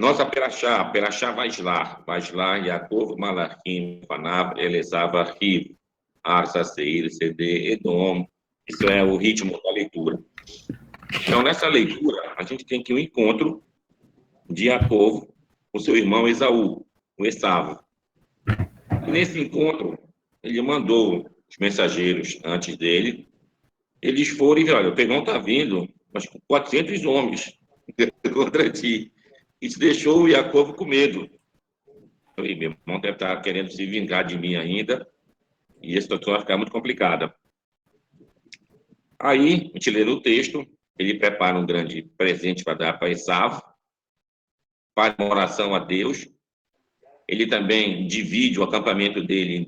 Nossa Perachá, Vaislar, Yaakov, Malachim, Panav, Elezava, Riv, Arsa, Seir, CD, Edom. Isso é o ritmo da leitura. Então, nessa leitura, a gente tem que um encontro de Yaakov com seu irmão Esaú, o Esaú. E nesse encontro, ele mandou os mensageiros antes dele. Eles foram e olha, o pegão está vindo, mas com 400 homens contra ti. Isso deixou o Jacob com medo. Falei, meu irmão deve estar querendo se vingar de mim ainda, e a situação vai ficar muito complicada. Aí, a gente lê no texto, ele prepara um grande presente para dar para Esaú, faz uma oração a Deus. Ele também divide o acampamento dele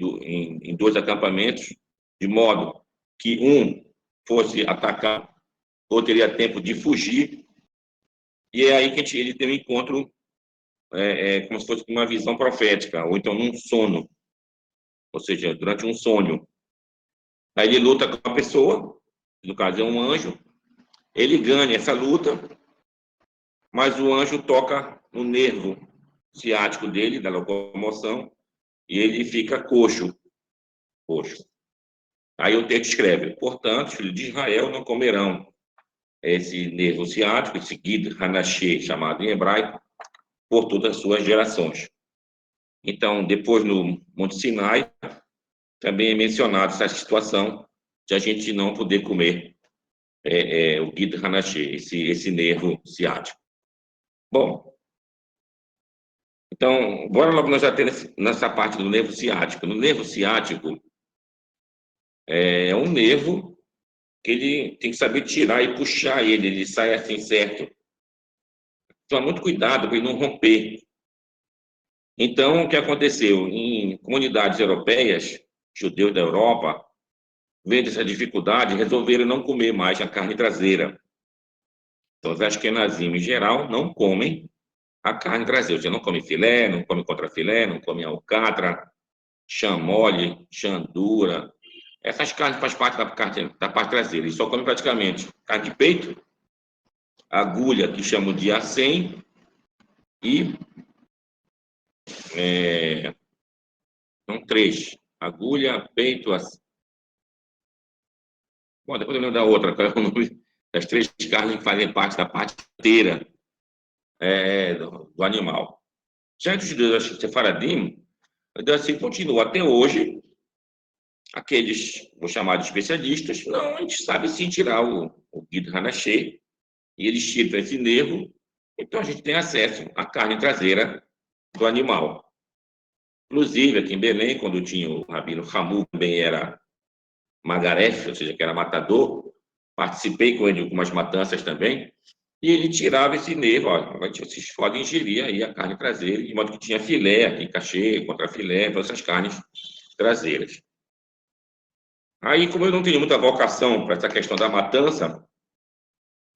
em dois acampamentos, de modo que um fosse atacar, ou teria tempo de fugir. E é aí que ele tem um encontro como se fosse uma visão profética, ou então num sono, ou seja, durante um sonho. Aí ele luta com a pessoa, no caso é um anjo, ele ganha essa luta, mas o anjo toca no nervo ciático dele, da locomoção, e ele fica coxo. Aí o texto escreve, portanto, os filhos de Israel não comerão esse nervo ciático, esse Gid Hanashé, chamado em hebraico, por todas as suas gerações. Então, depois no Monte Sinai, também é mencionado essa situação de a gente não poder comer o Gid Hanashé, esse nervo ciático. Bom, então, bora logo nós já ter nessa parte do nervo ciático. No nervo ciático, é um nervo que ele tem que saber tirar e puxar ele sai assim certo. Toma muito cuidado para ele não romper. Então, o que aconteceu? Em comunidades europeias, judeus da Europa, vendo essa dificuldade, resolveram não comer mais a carne traseira. Então, os ashkenazim, em geral, não comem a carne traseira. Você não come filé, não come contrafilé, não come alcatra, chamole, chandura. Essas carnes fazem parte da parte traseira. Eles só comem praticamente carne de peito, agulha, que chamam de acém, e são três. Agulha, peito, acém. Bom, depois eu lembro da outra, qual é o nome das três carnes que fazem parte da parte inteira do animal. Já dos judeus sefaradim, assim continua até hoje. Aqueles, vou chamar de especialistas, não, a gente sabe sim tirar o Gid Hanashé, e eles tiram esse nervo, então a gente tem acesso à carne traseira do animal. Inclusive, aqui em Belém, quando tinha o Rabino Hamu, também era Magaref, ou seja, que era matador, participei com ele de algumas matanças também, e ele tirava esse nervo, olha, vocês podem ingerir aí a carne traseira, de modo que tinha filé, aqui, cachê, contrafilé, todas essas carnes traseiras. Aí, como eu não tenho muita vocação para essa questão da matança,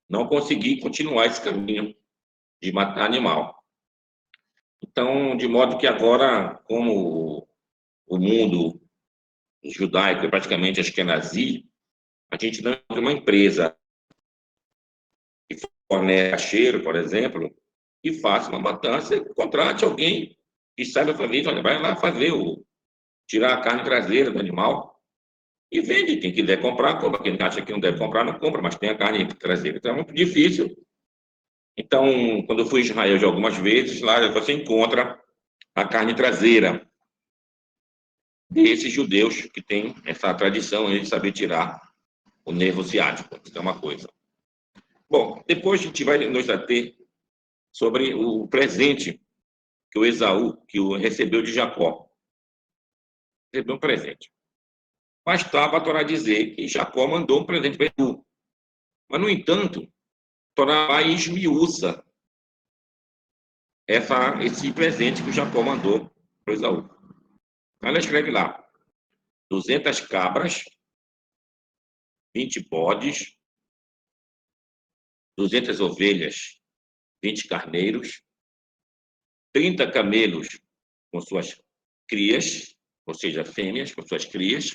não consegui continuar esse caminho de matar animal. Então, de modo que agora, como o mundo judaico é praticamente ashkenazi, a gente não tem uma empresa que fornece cacheiro, por exemplo, que faça uma matança e contrate alguém que saiba fazer isso. Olha, vai lá fazer tirar a carne traseira do animal e vende. Quem quiser comprar, compra. Quem acha que não deve comprar, não compra, mas tem a carne traseira. Então é muito difícil. Então, quando eu fui em Israel de algumas vezes, lá você encontra a carne traseira desses judeus que têm essa tradição de saber tirar o nervo ciático. Isso é uma coisa. Bom, depois a gente vai nos deter sobre o presente que o Esaú recebeu de Jacó. Recebeu um presente. Mas estava a Torá dizer que Jacó mandou um presente para Esaú. Mas, no entanto, a Torá esmiuça esse presente que o Jacó mandou para Esaú. Ela escreve lá, 200 cabras, 20 bodes, 200 ovelhas, 20 carneiros, 30 camelos com suas crias, ou seja, fêmeas com suas crias,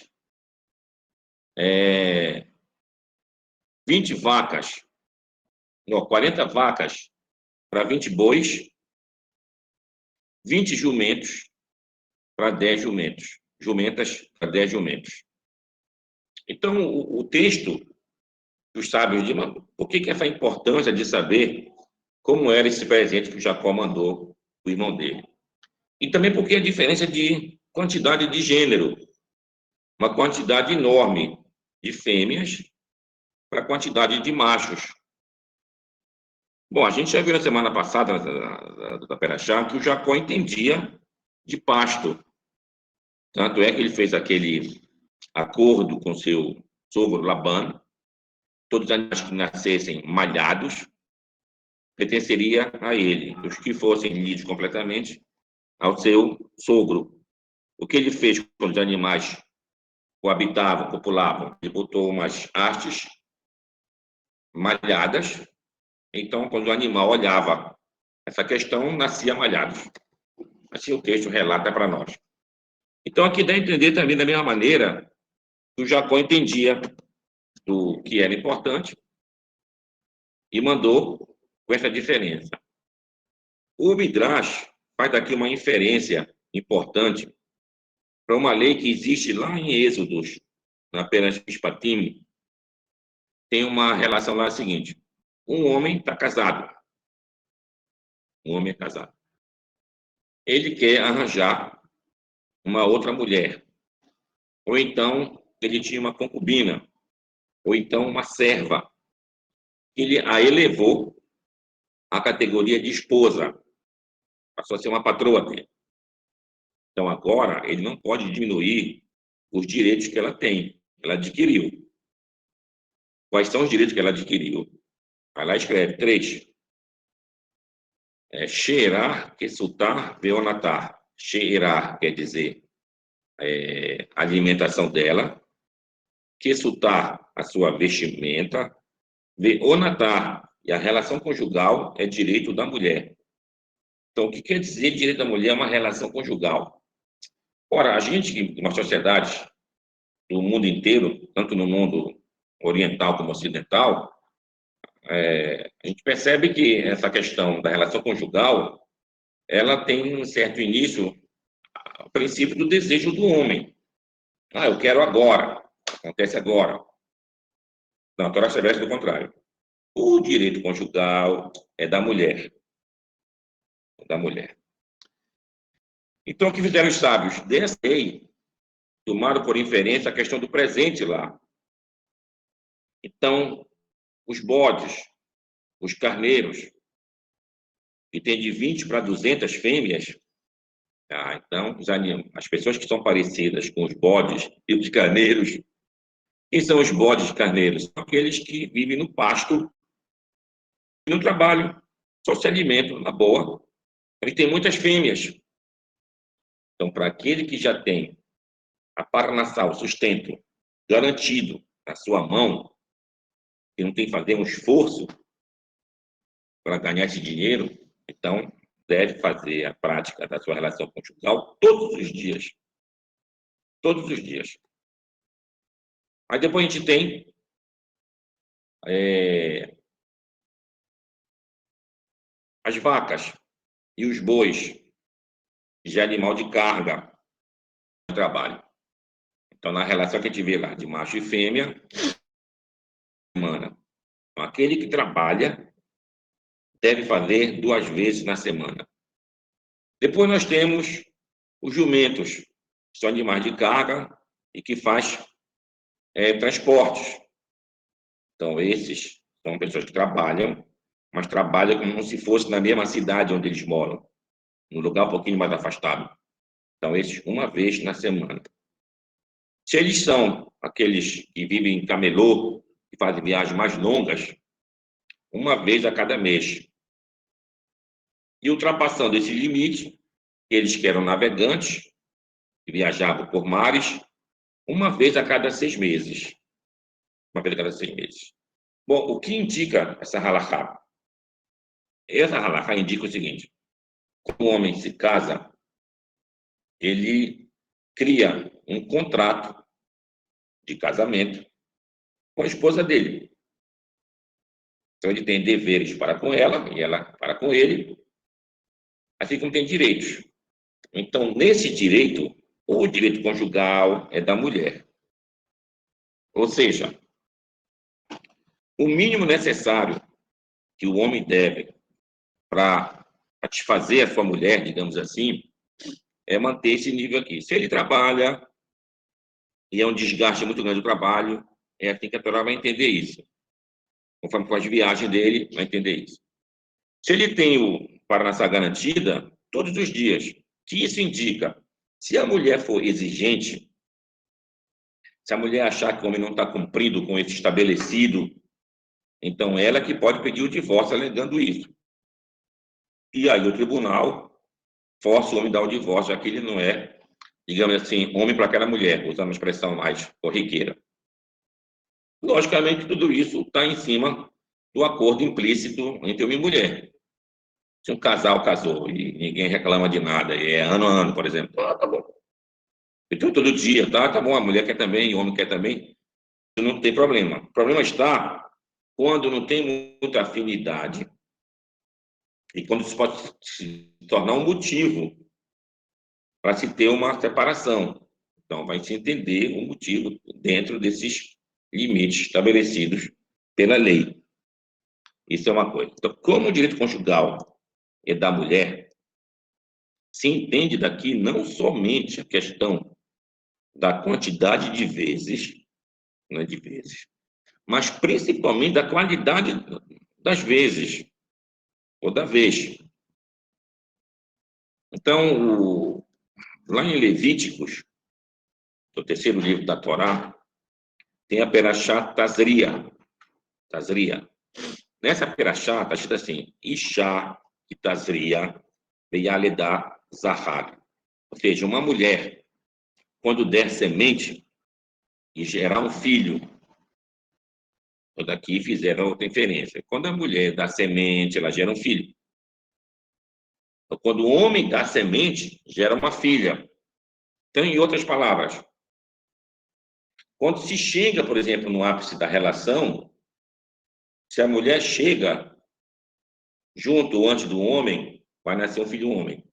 20 vacas, não, 40 vacas para 20 bois, 20 jumentos para 10 jumentos. Jumentas para 10 jumentos. Então, o texto dos sábios de por que essa importância de saber como era esse presente que Jacó mandou o irmão dele? E também porque a diferença de quantidade de gênero, uma quantidade enorme de fêmeas para a quantidade de machos. Bom, a gente já viu na semana passada, da Perachá, que o Jacó entendia de pasto. Tanto é que ele fez aquele acordo com seu sogro Labão, todos os animais que nascessem malhados pertenceria a ele, os que fossem lidos completamente ao seu sogro. O que ele fez quando os animais coabitavam, copulavam? Ele botou umas hastes malhadas, então quando o animal olhava essa questão, nascia malhado. Assim o texto relata para nós. Então aqui dá a entender também da mesma maneira que o Jacó entendia do que era importante e mandou com essa diferença. O Midrash faz daqui uma inferência importante para uma lei que existe lá em Êxodos, na Perante Mishpatim. Tem uma relação lá seguinte: um homem está casado. Um homem é casado. Ele quer arranjar uma outra mulher. Ou então ele tinha uma concubina. Ou então uma serva. Ele a elevou à categoria de esposa. Passou a ser uma patroa dele. Então agora ele não pode diminuir os direitos que ela tem, ela adquiriu. Quais são os direitos que ela adquiriu? Vai lá e escreve 3. Cheirar, Kesutar, Veonatar. Cheirar quer dizer a alimentação dela. Kesutar, a sua vestimenta. Veonatar, e a relação conjugal é direito da mulher. Então, o que quer dizer direito da mulher é uma relação conjugal? Ora, a gente, uma sociedade do mundo inteiro, tanto no mundo oriental como ocidental, a gente percebe que essa questão da relação conjugal, ela tem um certo início, o princípio do desejo do homem. Ah, eu quero agora, acontece agora. Não, a Torá estabelece do contrário. O direito conjugal é da mulher. É da mulher. Então, o que fizeram os sábios? Dessa lei, tomaram por inferência a questão do presente lá. Então, os bodes, os carneiros, que tem de 20 para 200 fêmeas, então, as pessoas que são parecidas com os bodes e os carneiros, quem são os bodes e carneiros? São aqueles que vivem no pasto, no trabalho, só se alimentam, na boa. Ele tem muitas fêmeas. Então, para aquele que já tem a parnassal, o sustento garantido na sua mão, que não tem que fazer um esforço para ganhar esse dinheiro, então deve fazer a prática da sua relação conjugal todos os dias. Todos os dias. Aí depois a gente tem as vacas e os bois de animal de carga de trabalho. Então, na relação que a gente vê lá de macho e fêmea, semana. Então, aquele que trabalha deve fazer 2 vezes na semana. Depois nós temos os jumentos, que são animais de carga e que faz transportes. Então, esses são pessoas que trabalham, mas trabalham como se fosse na mesma cidade onde eles moram, num lugar um pouquinho mais afastado. Então, esses 1 vez na semana. Se eles são aqueles que vivem em camelô, que fazem viagens mais longas, 1 vez a cada mês. E ultrapassando esse limite, eles que eram navegantes, que viajavam por mares, 1 vez a cada 6 meses. 1 vez a cada 6 meses. Bom, o que indica essa halakha? Essa halakha indica o seguinte: quando o homem se casa, ele cria um contrato de casamento com a esposa dele. Então, ele tem deveres para com ela e ela para com ele, assim como tem direitos. Então, nesse direito, o direito conjugal é da mulher. Ou seja, o mínimo necessário que o homem deve para satisfazer a sua mulher, digamos assim, é manter esse nível aqui. Se ele trabalha e é um desgaste muito grande do trabalho, é assim que a Torá vai entender isso. Conforme for as viagens dele, vai entender isso. Se ele tem o Parnassá garantida, todos os dias, que isso indica, se a mulher for exigente, se a mulher achar que o homem não está cumprindo com esse estabelecido, então ela que pode pedir o divórcio alegando isso. E aí o tribunal força o homem a dar o divórcio, já que ele não é, digamos assim, homem para aquela mulher, usando uma expressão mais corriqueira. Logicamente, tudo isso está em cima do acordo implícito entre homem e mulher. Se um casal casou e ninguém reclama de nada, e é ano a ano, por exemplo, tá bom. Então, todo dia, tá bom, a mulher quer também, o homem quer também, não tem problema. O problema está quando não tem muita afinidade e quando isso pode se tornar um motivo para se ter uma separação. Então, vai se entender o motivo dentro desses limites estabelecidos pela lei. Isso é uma coisa. Então, como o direito conjugal é da mulher, se entende daqui não somente a questão da quantidade de vezes, não é de vezes, mas principalmente da qualidade das vezes, ou da vez. Então, lá em Levíticos, no terceiro livro da Torá, tem a Perashá Tazria. Tazria. Nessa Perashá está escrito assim, Ishá e Tazria Beyaledá Zahar. Ou seja, uma mulher, quando der semente e gerar um filho, daqui fizeram outra inferência. Quando a mulher dá semente, ela gera um filho. Então, quando o homem dá semente, gera uma filha. Então, em outras palavras, quando se chega, por exemplo, no ápice da relação, se a mulher chega junto ou antes do homem, vai nascer um filho homem.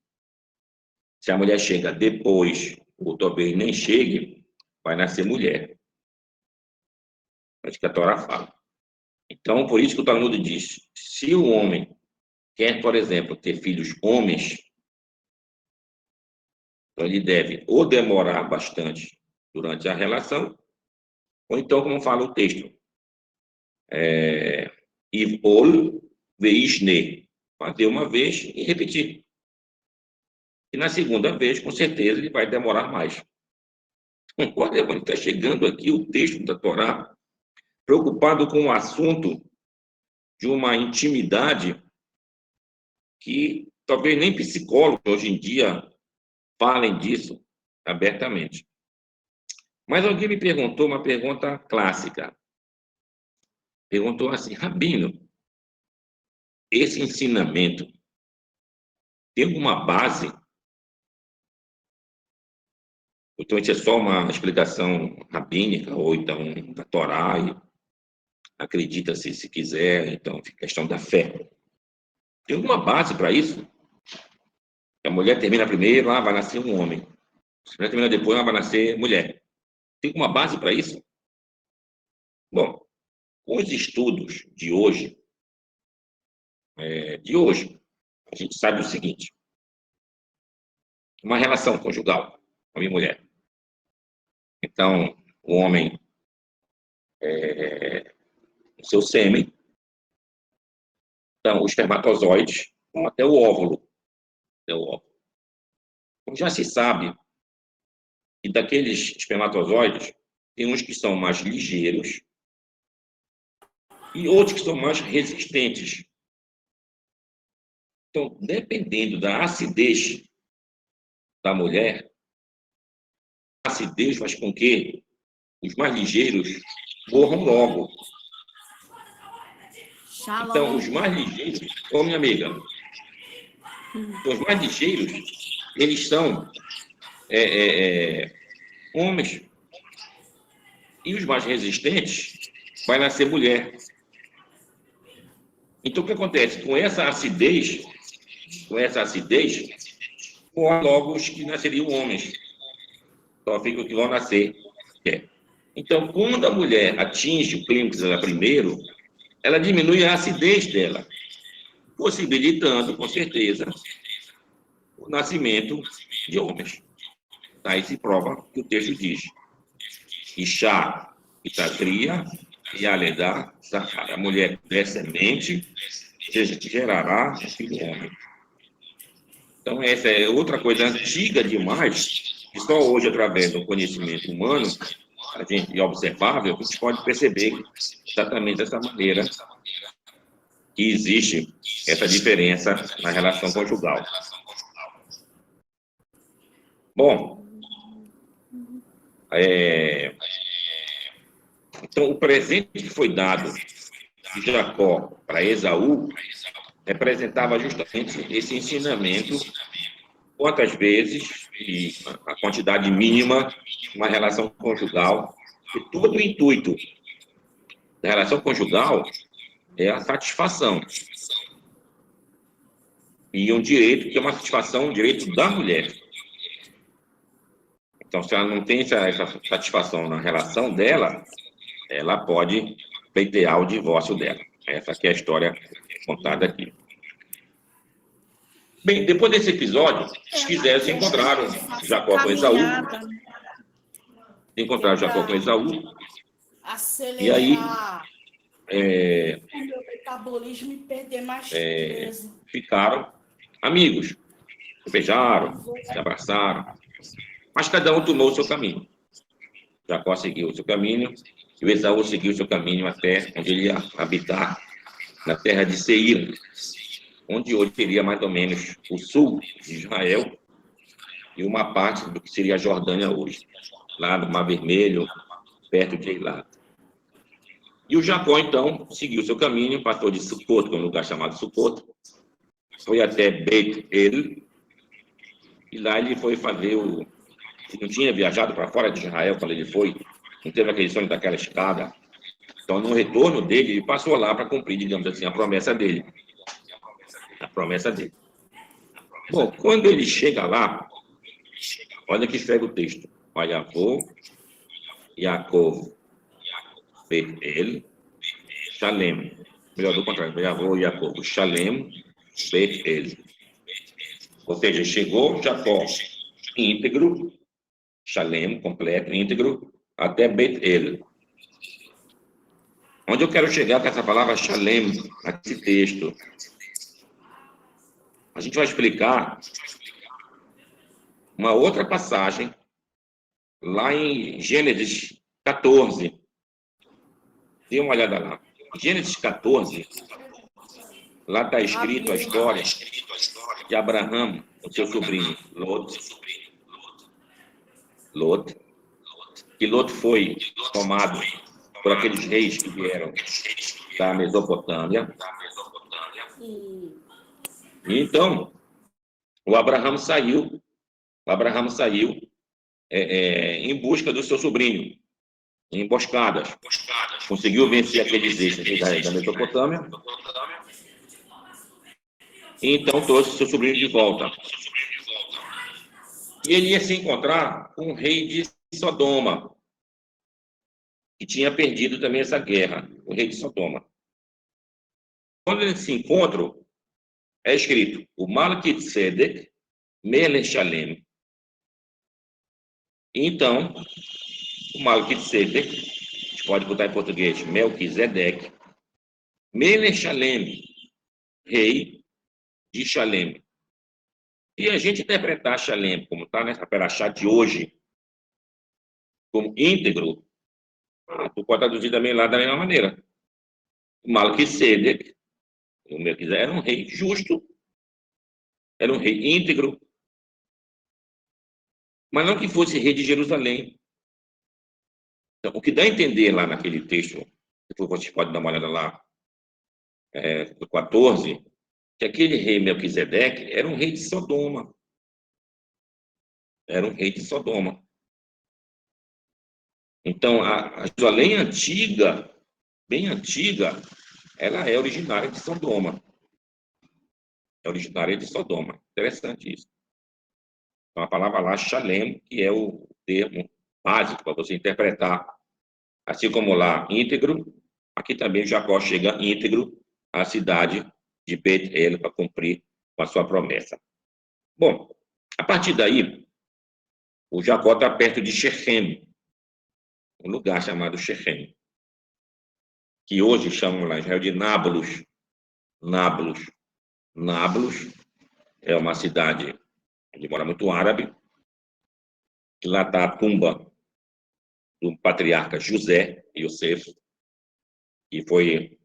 Se a mulher chega depois, ou talvez nem chegue, vai nascer mulher. Acho que a Torá fala. Então, por isso que o Talmud diz, se o homem quer, por exemplo, ter filhos homens, então ele deve ou demorar bastante durante a relação, ou então, como fala o texto, Ivol veishne, fazer uma vez e repetir. E na segunda vez, com certeza, ele vai demorar mais. Concorda, irmão? Está chegando aqui o texto da Torá, preocupado com o assunto de uma intimidade que talvez nem psicólogos hoje em dia falem disso abertamente. Mas alguém me perguntou uma pergunta clássica. Perguntou assim, Rabino, esse ensinamento tem alguma base? Então, isso é só uma explicação rabínica, ou então da Torá, e acredita-se se quiser, então, questão da fé. Tem alguma base para isso? A mulher termina primeiro, vai nascer um homem. Se a mulher termina depois, vai nascer mulher. Tem alguma base para isso? Bom, os estudos de hoje, a gente sabe o seguinte, uma relação conjugal, homem e mulher. Então, o homem, o seu sêmen, então, os espermatozoides, até o óvulo. Até o óvulo. Então, já se sabe que daqueles espermatozoides, tem uns que são mais ligeiros e outros que são mais resistentes. Então, dependendo da acidez da mulher, a acidez faz com que os mais ligeiros morram logo. Então, os mais ligeiros, minha amiga, então, os mais ligeiros, eles são homens. E os mais resistentes, vai nascer mulher. Então, o que acontece? Com essa acidez, logo os que nasceriam homens. Só fica o que vão nascer. Então, quando a mulher atinge o clímax dela primeiro, ela diminui a acidez dela, possibilitando, com certeza, o nascimento de homens. Aí se prova que o texto diz: Ixá, Itatria, Yaledá, Sahara. A mulher descendente gerará um filho homem. Então, essa é outra coisa antiga demais, que só hoje, através do conhecimento humano, a gente observável, a gente pode perceber exatamente dessa maneira que existe essa diferença na relação conjugal. Bom, então o presente que foi dado de Jacó para Esaú representava justamente esse ensinamento, quantas vezes e a quantidade mínima de uma relação conjugal, e todo o intuito da relação conjugal é a satisfação. E um direito que é uma satisfação, um direito da mulher. Então, se ela não tem essa satisfação na relação dela, ela pode pleitear o divórcio dela. Essa aqui é a história contada aqui. Bem, depois desse episódio, se quiser, se encontraram Jacó com Esaú. Se encontraram Jacó com Esaú. E aí, o meu metabolismo e perder mais peso. Ficaram amigos. Se beijaram, se abraçaram. Mas cada um tomou o seu caminho. Jacó seguiu o seu caminho e o Esaú seguiu o seu caminho até onde ele ia habitar, na terra de Seir, onde hoje seria mais ou menos o sul de Israel e uma parte do que seria a Jordânia hoje, lá no Mar Vermelho, perto de Eilat. E o Jacó, então, seguiu o seu caminho, passou de Sucoto, que é um lugar chamado Sucoto, foi até Bet-El, e lá ele foi fazer o... Ele não tinha viajado para fora de Israel quando ele foi, não teve aquele sonho daquela escada. Então, no retorno dele, ele passou lá para cumprir, digamos assim, a promessa dele. A promessa dele. Bom, quando ele chega lá, olha que escreve o texto. Vayavô, Yaakov, Bet-El, Shalem. Melhor do contrário, Vayavô, Yaakov, Shalem, Bet-El. Ou seja, chegou Jacó íntegro, Shalem, completo, íntegro, até Bet-El. Onde eu quero chegar com essa palavra Shalem, nesse texto? A gente vai explicar uma outra passagem lá em Gênesis 14. Dê uma olhada lá. Gênesis 14, lá está escrito a história de Abraão, o seu sobrinho, Lot, que Lot foi tomado por aqueles reis que vieram da Mesopotâmia. E então, o Abraão saiu em busca do seu sobrinho, em emboscadas. Conseguiu vencer aqueles reis da Mesopotâmia. E então trouxe seu sobrinho de volta. E ele ia se encontrar com o rei de Sodoma, que tinha perdido também essa guerra, o rei de Sodoma. Quando eles se encontram, é escrito, o Malquitzedek Melech Shalem. Então, o Malquitzedek, a gente pode botar em português, Melquisedeque, Melech Shalem, rei de Shalem. E a gente interpretar Shalem, como está nessa perachá de hoje, como íntegro, tu pode traduzir também lá da mesma maneira. O Malquisedec, o Melquisedeque, era um rei justo, era um rei íntegro, mas não que fosse rei de Jerusalém. Então, o que dá a entender lá naquele texto, depois vocês podem dar uma olhada lá, do 14, que aquele rei Melquisedeque era um rei de Sodoma. Era um rei de Sodoma. Então, a Jerusalém antiga, bem antiga, ela é originária de Sodoma. É originária de Sodoma. Interessante isso. Então, a palavra lá, Shalem, que é o termo básico para você interpretar. Assim como lá, íntegro, aqui também Jacó chega íntegro à cidade de Bet-El para cumprir com a sua promessa. Bom, a partir daí, o Jacó está perto de Shechem, um lugar chamado Shechem, que hoje chamam lá em Israel de Nablus. Nablus. Nablus é uma cidade onde mora muito árabe, que lá está a tumba do patriarca José Yosef, que foi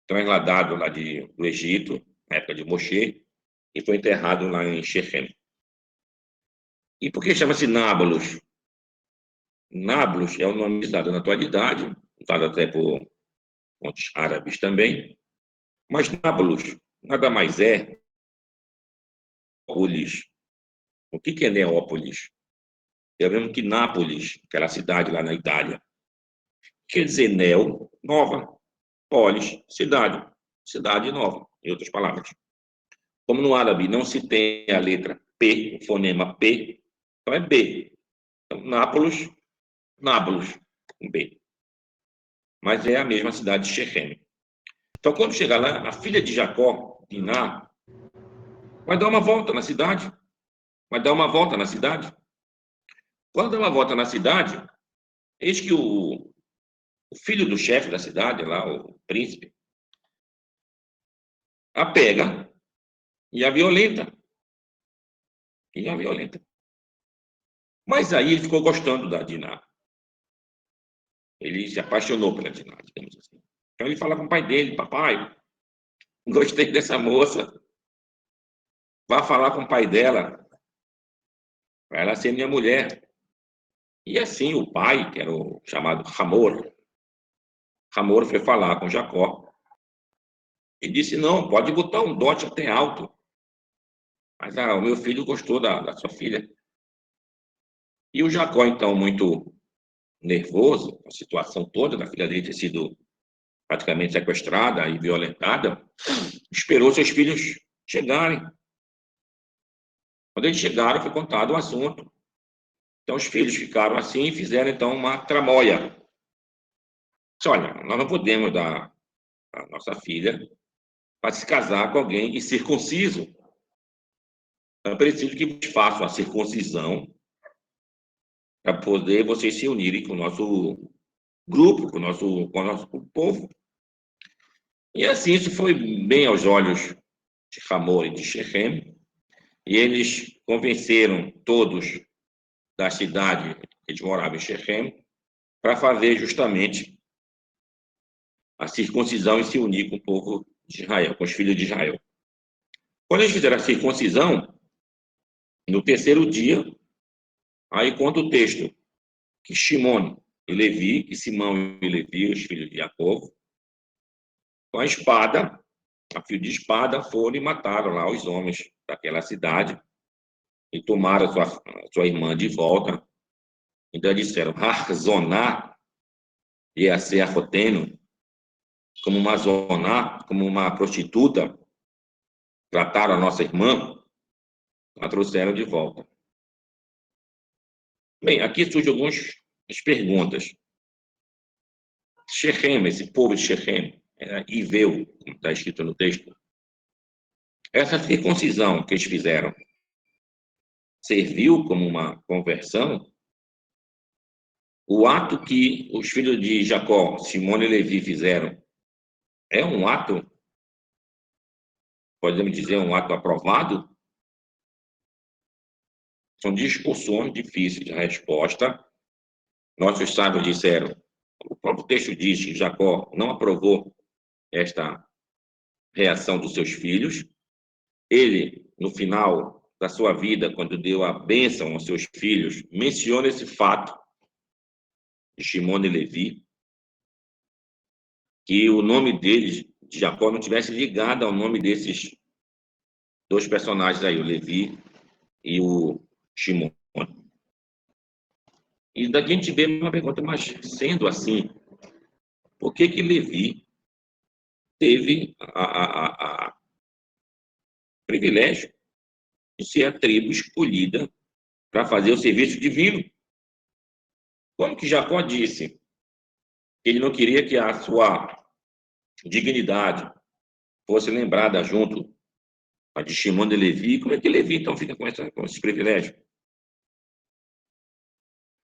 trasladado lá do Egito, na época de Moshe, e foi enterrado lá em Shechem. E por que chama-se Nablus? Nablus é o nome usado na atualidade, usado até por fontes árabes também, mas Nablus nada mais é Neópolis. O que é Neópolis? É o mesmo que Nápoles, aquela cidade lá na Itália. Quer dizer neo, nova, polis, cidade, cidade nova, em outras palavras. Como no árabe não se tem a letra P, o fonema P, então é B. Então, Nápoles, Nablus, um B. Mas é a mesma cidade de Shechem. Então, quando chegar lá, a filha de Jacó, Diná, vai dar uma volta na cidade. Vai dar uma volta na cidade. Quando ela volta na cidade, eis que o filho do chefe da cidade, lá, o príncipe, a pega e a violenta. E a violenta. Mas aí ele ficou gostando da Diná. Ele se apaixonou pela Diná, digamos assim. Então ele fala com o pai dele: papai, gostei dessa moça. Vá falar com o pai dela, para ela ser minha mulher. E assim o pai, que era o chamado Hamor foi falar com Jacó e disse: não, pode botar um dote até alto. Mas o meu filho gostou da sua filha. E o Jacó, então, muito nervoso, com a situação toda da filha dele ter sido praticamente sequestrada e violentada, esperou seus filhos chegarem. Quando eles chegaram, foi contado o assunto. Então, os filhos ficaram assim e fizeram, então, uma tramóia. Disse: olha, nós não podemos dar a nossa filha para se casar com alguém incircunciso. Então, é preciso que façam a circuncisão para poder vocês se unirem com o nosso grupo, com o nosso povo. E assim, isso foi bem aos olhos de Hamor e de Shechem, e eles convenceram todos da cidade que eles moravam em Shechem para fazer justamente a circuncisão e se unir com o povo de Israel, com os filhos de Israel. Quando eles fizeram a circuncisão, no terceiro dia, aí conta o texto que Shimon e Levi, que Simão e Levi, os filhos de Jacó, com a espada, a fio de espada, foram e mataram lá os homens daquela cidade e tomaram sua irmã de volta. Então disseram: Harzoná e a Searroteno, como uma zoná, como uma prostituta, trataram a nossa irmã, a trouxeram de volta. Bem, aqui surgem algumas perguntas. Shechem, esse povo de Shechem, Iveu, como está escrito no texto, essa circuncisão que eles fizeram serviu como uma conversão? O ato que os filhos de Jacó, Simone e Levi fizeram, é um ato, podemos dizer, um ato aprovado? São discussões difíceis de resposta. Nossos sábios disseram, o próprio texto diz que Jacó não aprovou esta reação dos seus filhos. Ele, no final da sua vida, quando deu a bênção aos seus filhos, menciona esse fato de Shimon e Levi, que o nome deles, de Jacó, não tivesse ligado ao nome desses dois personagens aí, o Levi e o Shimon. E daqui a gente vê uma pergunta, mas sendo assim, por que Levi teve a privilégio de ser a tribo escolhida para fazer o serviço divino. Como que Jacó disse que ele não queria que a sua dignidade fosse lembrada junto a de Shimon de Levi, como é que Levi então fica com esse privilégio?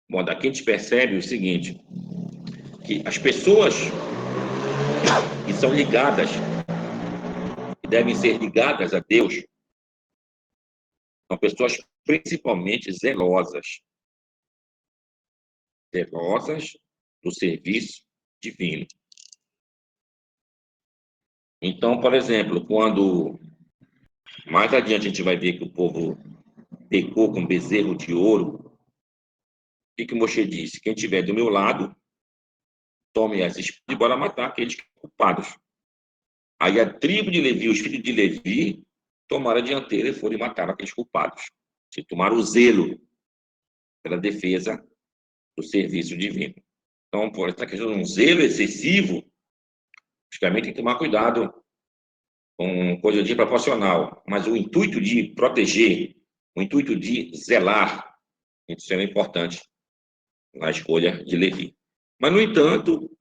Bom, daqui a gente percebe o seguinte, que as pessoas que são ligadas, que devem ser ligadas a Deus, são pessoas principalmente zelosas do serviço divino. Então, por exemplo, quando mais adiante a gente vai ver que o povo pecou com bezerro de ouro, o que Moshe disse? Quem estiver do meu lado, tome as espadas e bora matar aqueles culpados. Aí a tribo de Levi, os filhos de Levi, tomaram a dianteira e foram matar aqueles culpados. Se tomaram o zelo pela defesa do serviço divino. Então, por essa questão de um zelo excessivo, justamente tem que tomar cuidado com coisa de proporcional. Mas o intuito de proteger, o intuito de zelar, isso é importante na escolha de Levi. Mas, no entanto,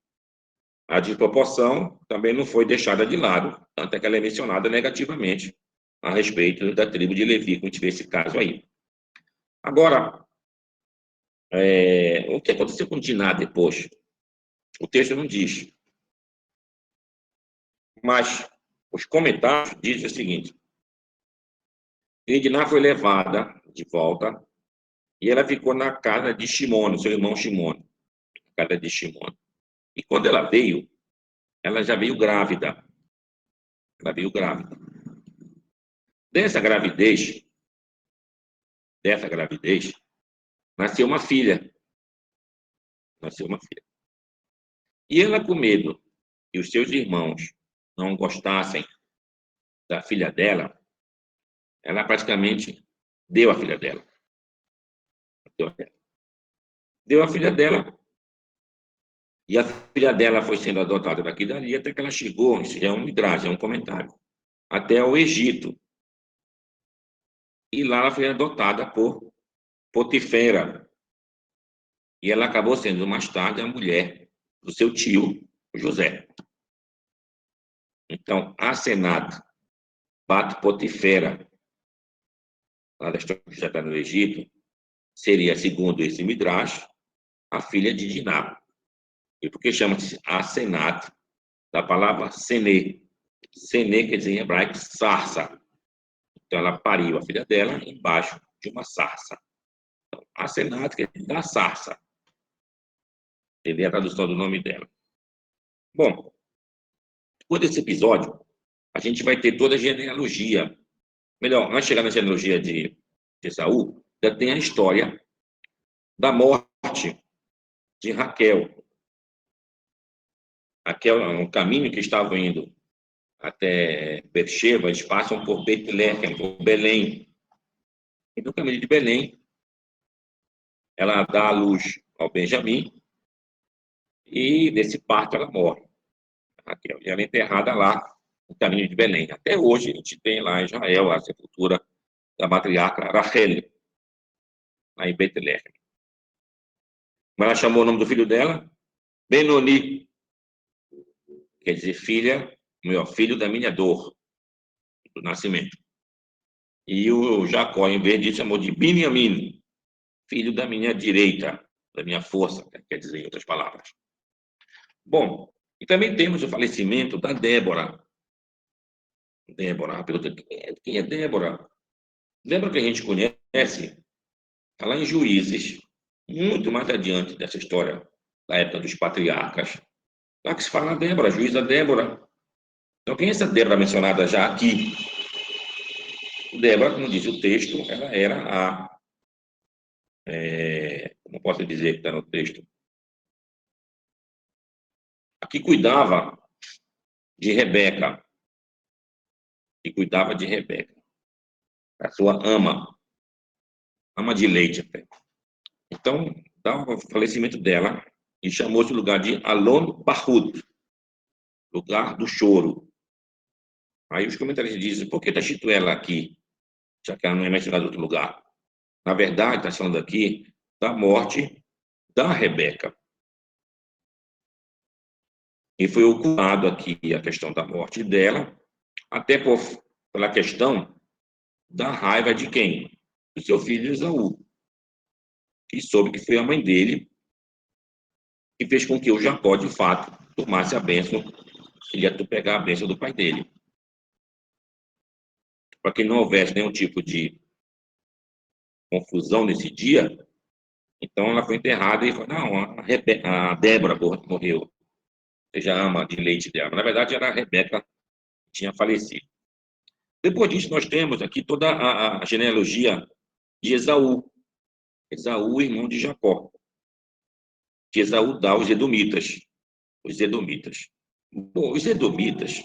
a desproporção também não foi deixada de lado, tanto é que ela é mencionada negativamente a respeito da tribo de Levi, como tive esse caso aí. Agora, o que aconteceu com Diná depois? O texto não diz. Mas os comentários dizem o seguinte: Diná foi levada de volta e ela ficou na casa de Shimon, seu irmão Shimon, na casa de Shimon. E quando ela veio, ela já veio grávida. Ela veio grávida. Dessa gravidez, nasceu uma filha. Nasceu uma filha. E ela, com medo que os seus irmãos não gostassem da filha dela, ela praticamente deu a filha dela. Deu a filha dela. E a filha dela foi sendo adotada daqui e dali, até que ela chegou, isso já é um midrash, é um comentário, até o Egito. E lá ela foi adotada por Potifera. E ela acabou sendo, mais tarde, a mulher do seu tio, José. Então, Asenat Bat Potifera, lá da história que já está no Egito, seria, segundo esse midrash, a filha de Diná. E por que chama-se Asenat? Da palavra Sene. Sene quer dizer em hebraico sarça. Então, ela pariu a filha dela embaixo de uma sarça. Então, Asenat quer dizer da sarça. Seria a tradução do nome dela. Bom, depois desse episódio, a gente vai ter toda a genealogia. Melhor, antes de chegar na genealogia de Saul, já tem a história da morte de Raquel. Raquel, no caminho que estavam indo até Beersheba, eles passam por Betlehem, por Belém. E no caminho de Belém, ela dá à luz ao Benjamim e nesse parto ela morre. Raquel. E ela é enterrada lá no caminho de Belém. Até hoje a gente tem lá em Israel a sepultura da matriarca Rachel, lá em Betlehem. Mas ela chamou o nome do filho dela Benoni, quer dizer filho da minha dor, do nascimento. E o Jacó, em vez disso, chamou de Binyamin, filho da minha direita, da minha força, quer dizer, em outras palavras. Bom, e também temos o falecimento da Débora. Débora, a pergunta, quem é Débora? Débora que a gente conhece, está lá em Juízes, muito mais adiante dessa história, da época dos patriarcas. Lá que se fala a Débora, a juíza Débora. Então, quem é essa Débora mencionada já aqui? Débora, como diz o texto, ela era como posso dizer que está no texto? A que cuidava de Rebeca. Que cuidava de Rebeca. A sua ama de leite até. Então, dá o falecimento dela e chamou esse lugar de Alon Bahut, lugar do choro. Aí os comentários dizem, por que está escrito ela aqui, já que ela não é mencionada em outro lugar? Na verdade, está falando aqui da morte da Rebeca. E foi ocultado aqui a questão da morte dela, até pela questão da raiva de quem? Do seu filho Esaú, que soube que foi a mãe dele que fez com que o Jacó, de fato, tomasse a bênção, ele ia pegar a bênção do pai dele. Para que não houvesse nenhum tipo de confusão nesse dia, então ela foi enterrada e falou, não, a Débora morreu, seja a ama de leite dela. Na verdade, era a Rebeca que tinha falecido. Depois disso, nós temos aqui toda a genealogia de Esaú. Esaú, irmão de Jacó. Que Esaú dá os Edomitas. Os Edomitas. Bom, os Edomitas,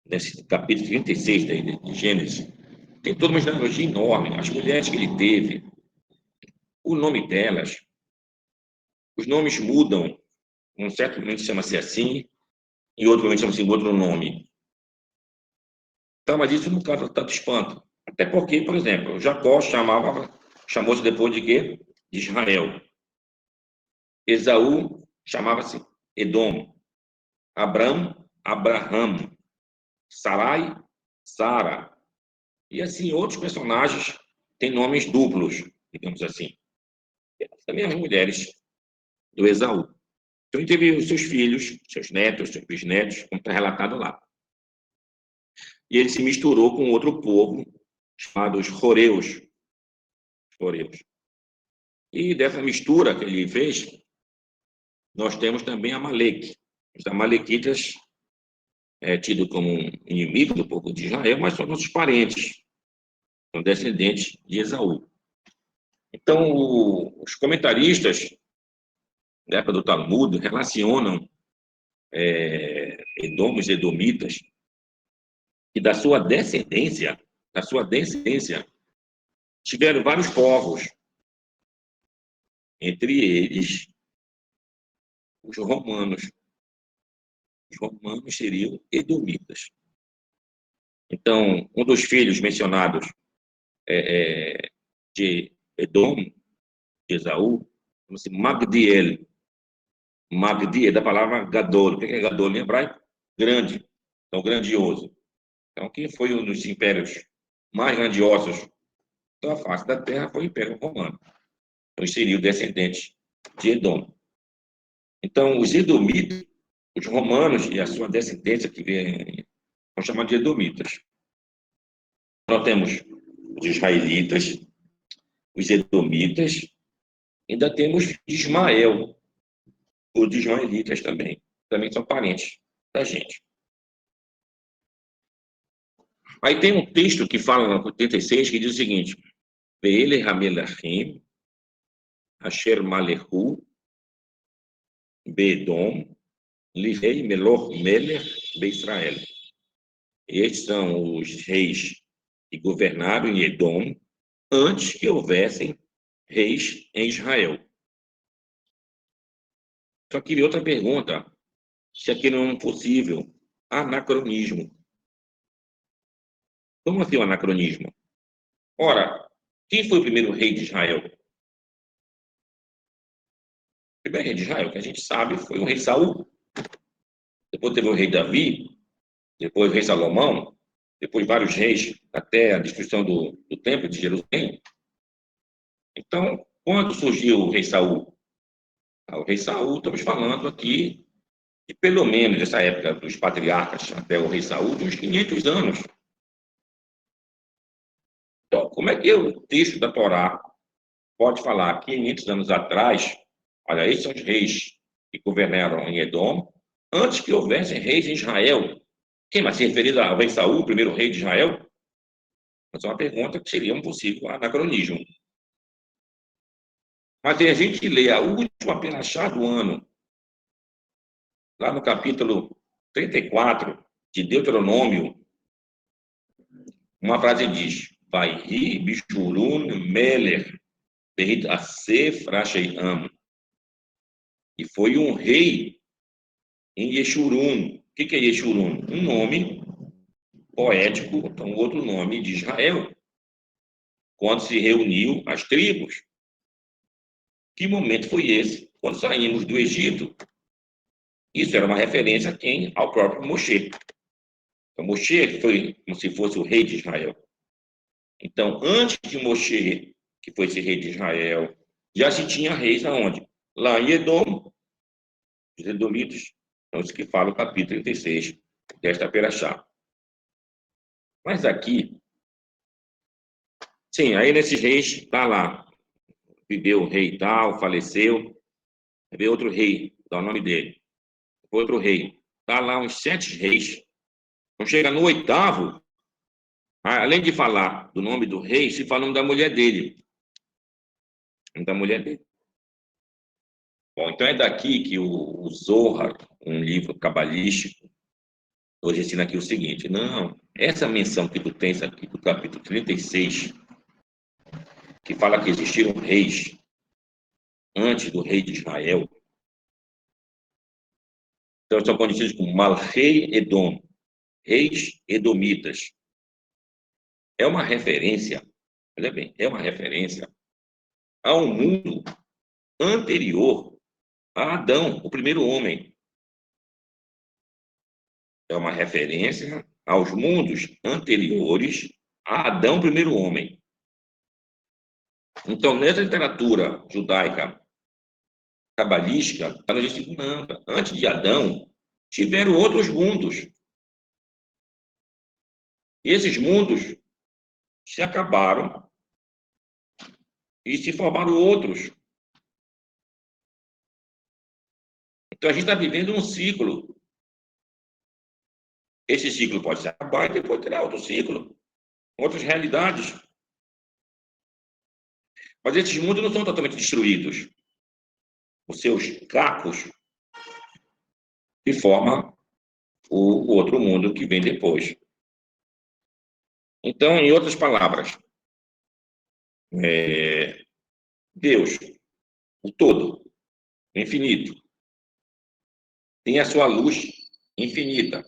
nesse capítulo 36 de Gênesis, tem toda uma genealogia enorme. As mulheres que ele teve, o nome delas, os nomes mudam. Um certo momento chama-se assim, e outro momento chama-se outro nome. Então, mas isso não causa tanto espanto. Até porque, por exemplo, Jacó chamou-se depois de quê? De Israel. Esaú chamava-se Edom. Abraham. Sarai, Sara. E assim, outros personagens têm nomes duplos, digamos assim. Também as mulheres do Esaú. Então, ele teve os seus filhos, seus netos, seus bisnetos, como está relatado lá. E ele se misturou com outro povo, chamado os Horeus. E dessa mistura que ele fez, nós temos também Amaleque. Os amalequitas tido como um inimigo do povo de Israel, mas são nossos parentes, são descendentes de Esaú. Então, os comentaristas da época do Talmud relacionam os edomitas, e da sua descendência, tiveram vários povos, entre eles os romanos. Os romanos seriam edomitas. Então, um dos filhos mencionados de Edom, de Esaú, chama-se Magdiel. Magdi é da palavra Gadol. O que é Gadol em hebraico? Grande. Então, grandioso. Então, quem foi um dos impérios mais grandiosos da face da terra foi o Império Romano. Então, seria o descendente de Edom. Então, os edomitas, os romanos e a sua descendência, que são chamados de edomitas. Nós temos os israelitas, os edomitas, ainda temos Ismael, os ismaelitas também são parentes da gente. Aí tem um texto que fala no 86, que diz o seguinte: Ve'ele hamelachim, asher malehu, be'edom, livei meloch melech be'Israel. Estes são os reis que governaram em Edom antes que houvessem reis em Israel. Só que outra pergunta, se aquilo não é um possível anacronismo. Como assim um anacronismo? Ora, quem foi o primeiro rei de Israel? O primeiro rei de Israel, que a gente sabe, foi o rei Saul. Depois teve o rei Davi, depois o rei Salomão, depois vários reis, até a destruição do templo de Jerusalém. Então, quando surgiu o rei Saul? O rei Saul, estamos falando aqui de pelo menos essa época dos patriarcas até o rei Saul, de uns 500 anos. Então, como é que o texto da Torá pode falar 500 anos atrás, olha, esses são os reis que governaram em Edom, antes que houvessem reis em Israel? Quem vai se referir ao rei Saul, o primeiro rei de Israel? Essa é uma pergunta que seria um possível anacronismo. Mas tem a gente que lê a última perashá do ano, lá no capítulo 34 de Deuteronômio, uma frase diz: Vaihi Bishurun Meler Berit Asef Rasheiam. E foi um rei em Yeshurun. O que é Yeshurun? Um nome poético, então outro nome de Israel. quando se reuniu as tribos. Que momento foi esse? Quando saímos do Egito. Isso era uma referência a quem? Ao próprio Moshe. Então, Moshe foi como se fosse o rei de Israel. Então, antes de Moshe, que foi esse rei de Israel, já se tinha reis aonde? Lá em Edom, os edomitas. Então, isso que fala o capítulo 36 desta Perachá. Mas aqui, sim, aí nesses reis, está lá. Viveu o rei tal, faleceu. Veio outro rei, dá o nome dele. Outro rei. Está lá uns 7 reis. Então, chega no 8º, além de falar do nome do rei, se fala da mulher dele. Da mulher dele. Bom, então é daqui que o Zohar, um livro cabalístico, hoje ensina aqui o seguinte: não, essa menção que tu tens aqui do capítulo 36, que fala que existiram reis antes do rei de Israel, então são conhecidos como Malchei Edom, reis edomitas. É uma referência, olha bem, é uma referência a um mundo anterior a Adão, o primeiro homem. É uma referência aos mundos anteriores a Adão, o primeiro homem. Então, nessa literatura judaica cabalística, está nos dizendo, não, antes de Adão, tiveram outros mundos. E esses mundos se acabaram e se formaram outros. Então, a gente está vivendo um ciclo. Esse ciclo pode se acabar e depois terá outro ciclo, outras realidades. Mas esses mundos não são totalmente destruídos. Os seus cacos que formam o outro mundo que vem depois. Então, em outras palavras, Deus, o todo, infinito, tem a sua luz infinita.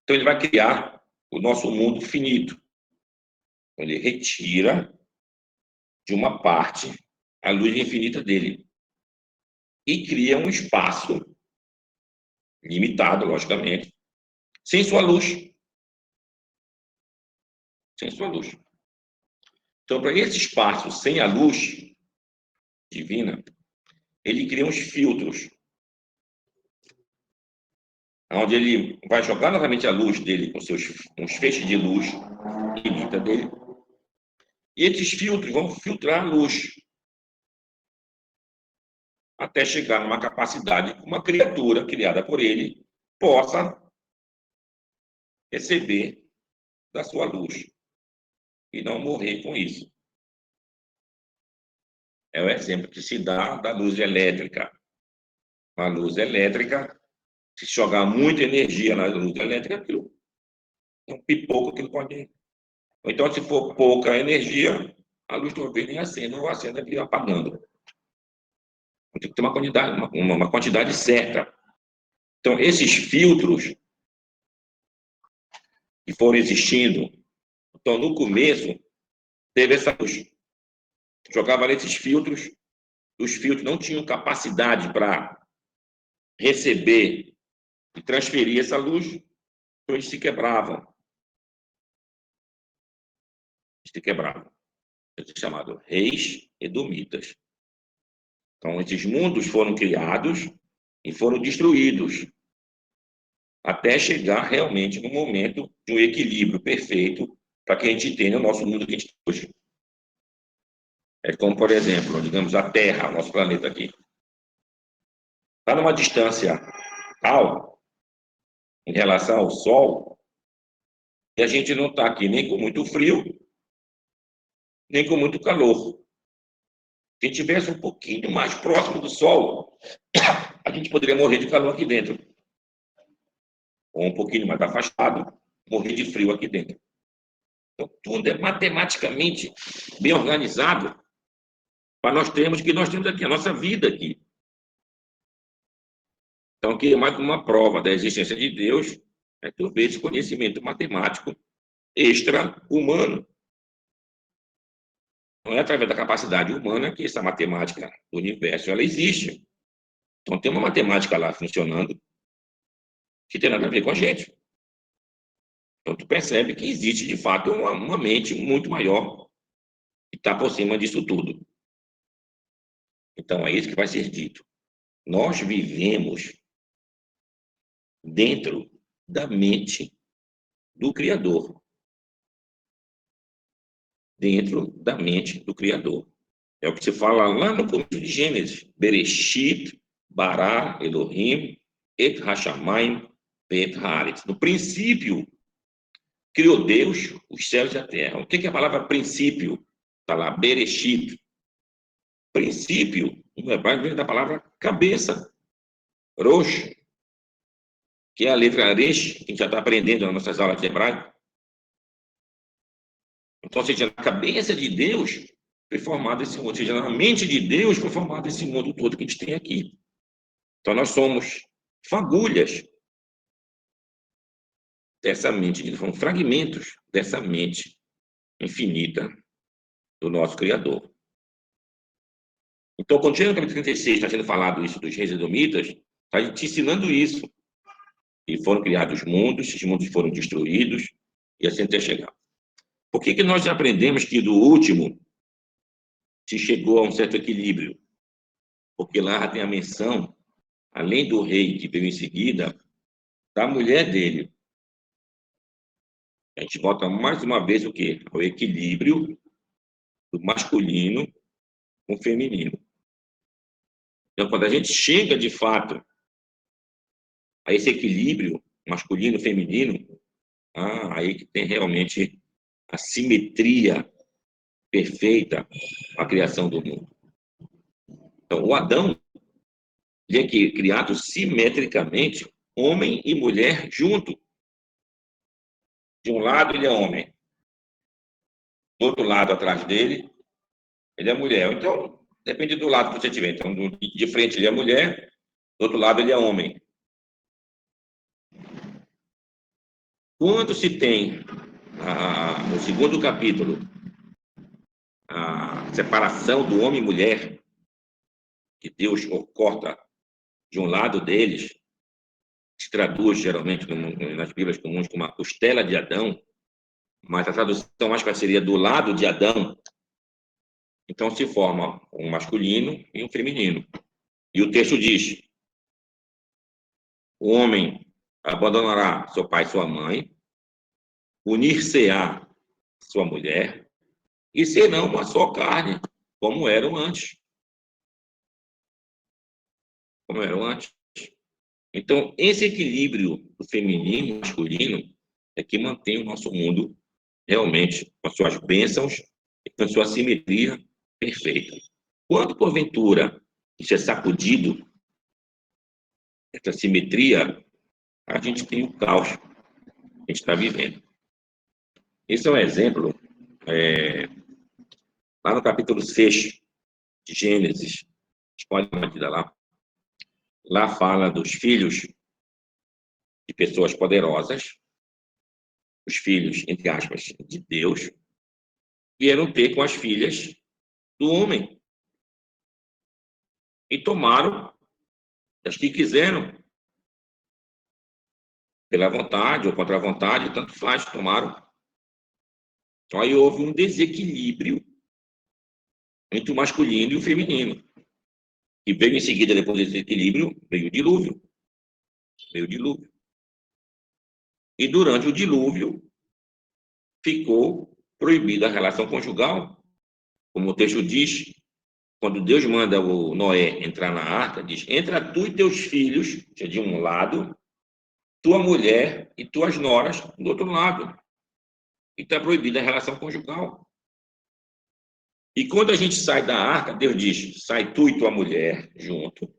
Então, ele vai criar o nosso mundo finito. Ele retira de uma parte a luz infinita dele e cria um espaço limitado, logicamente, sem sua luz. Sem sua luz. Então, para esse espaço sem a luz divina, ele cria uns filtros, onde ele vai jogar novamente a luz dele com uns feixes de luz limita dele, e esses filtros vão filtrar a luz até chegar numa capacidade que uma criatura criada por ele possa receber da sua luz e não morrer com isso. É o exemplo que se dá da luz elétrica. A luz elétrica, se jogar muita energia na luz elétrica, aquilo é um pipoco que não pode. Ou então, se for pouca energia, a luz talvez nem acenda, ou acenda aqui apagando. Tem que ter uma quantidade certa. Então, esses filtros que foram existindo, então, no começo, teve essa luz. Jogava nesses filtros, os filtros não tinham capacidade para receber e transferir essa luz, então eles se quebravam. Se quebravam. Isso é chamado reis edomitas. Então, esses mundos foram criados e foram destruídos até chegar realmente no momento de um equilíbrio perfeito para que a gente tenha o nosso mundo que a gente tem hoje. É como, por exemplo, digamos, a Terra, nosso planeta aqui. Está numa distância tal em relação ao Sol, e a gente não está aqui nem com muito frio, nem com muito calor. Se estivesse um pouquinho mais próximo do Sol, a gente poderia morrer de calor aqui dentro. Ou um pouquinho mais afastado, morrer de frio aqui dentro. Então, tudo é matematicamente bem organizado para nós termos o que nós temos aqui, a nossa vida aqui. Então, aqui é mais uma prova da existência de Deus, é tu vê esse conhecimento matemático extra-humano. Não é através da capacidade humana que essa matemática do universo ela existe. Então, tem uma matemática lá funcionando que tem nada a ver com a gente. Então, tu percebe que existe, de fato, uma mente muito maior que está por cima disso tudo. Então, é isso que vai ser dito. Nós vivemos dentro da mente do Criador. Dentro da mente do Criador. É o que se fala lá no começo de Gênesis. Bereshit, Bará, Elohim, Et Hashamayim, Et Haaretz. No princípio, criou Deus os céus e a terra. O que é a palavra princípio? Está lá, Bereshit. Princípio, no hebraico, vem da palavra cabeça. Rosh, que é a letra Resh, que a gente já está aprendendo nas nossas aulas de hebraico. Então, ou seja, na cabeça de Deus foi formado esse mundo, ou seja, na mente de Deus foi formado esse mundo todo que a gente tem aqui. Então, nós somos fagulhas dessa mente, são fragmentos dessa mente infinita do nosso Criador. Então, quando chega no capítulo 36, está sendo falado isso dos reis edomitas, está te ensinando isso. E foram criados mundos, esses mundos foram destruídos, e assim até chegar. Por que nós aprendemos que do último se chegou a um certo equilíbrio? Porque lá tem a menção, além do rei que veio em seguida, da mulher dele. A gente volta mais uma vez o quê? O equilíbrio do masculino com o feminino. Então, quando a gente chega, de fato, a esse equilíbrio masculino-feminino, aí que tem realmente a simetria perfeita a criação do mundo. Então, o Adão ele é criado simetricamente, homem e mulher junto. De um lado, ele é homem. Do outro lado, atrás dele, ele é mulher. Então, depende do lado que você tiver. Então, de frente, ele é mulher. Do outro lado, ele é homem. Quando se tem, no segundo capítulo, a separação do homem e mulher, que Deus corta de um lado deles, se traduz geralmente nas Bíblias comuns como a costela de Adão, mas a tradução acho que seria do lado de Adão. Então se forma um masculino e um feminino. E o texto diz: o homem abandonará seu pai e sua mãe, unir-se-á sua mulher, e serão uma só carne, como eram antes. Como eram antes. Então, esse equilíbrio do feminino e masculino é que mantém o nosso mundo realmente com as suas bênçãos e com a sua simetria perfeita. Quando, porventura, isso é sacudido, essa simetria, a gente tem o caos que a gente está vivendo. Esse é um exemplo, lá no capítulo 6 de Gênesis, a gente pode dar uma lida lá. Lá fala dos filhos de pessoas poderosas, os filhos, entre aspas, de Deus, vieram ter com as filhas do homem. E tomaram as que quiseram, pela vontade ou contra a vontade, tanto faz, tomaram. Então aí houve um desequilíbrio entre o masculino e o feminino. E veio em seguida, depois desse equilíbrio, veio o dilúvio. Veio o dilúvio. E durante o dilúvio, ficou proibida a relação conjugal. Como o texto diz, quando Deus manda o Noé entrar na arca, diz: entra tu e teus filhos, de um lado, tua mulher e tuas noras do outro lado. E está proibida a relação conjugal. E quando a gente sai da arca, Deus diz: sai tu e tua mulher junto,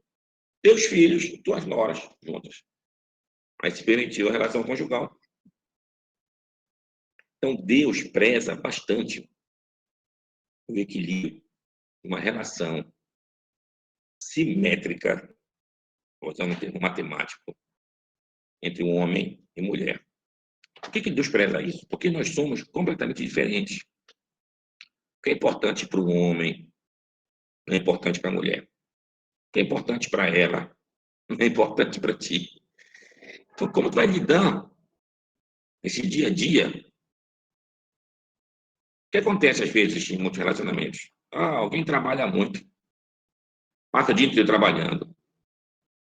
teus filhos e tuas noras juntas. Aí se permitiu a relação conjugal. Então, Deus preza bastante o equilíbrio, uma relação simétrica, usando um termo matemático, entre um homem e mulher. Por que Deus preza isso? Porque nós somos completamente diferentes. que é importante para o homem não é importante para a mulher. O que é importante para ela não é importante para ti. Então, como tu vai lidar esse dia a dia? O que acontece às vezes em muitos relacionamentos? Alguém trabalha muito, passa o dia inteiro trabalhando,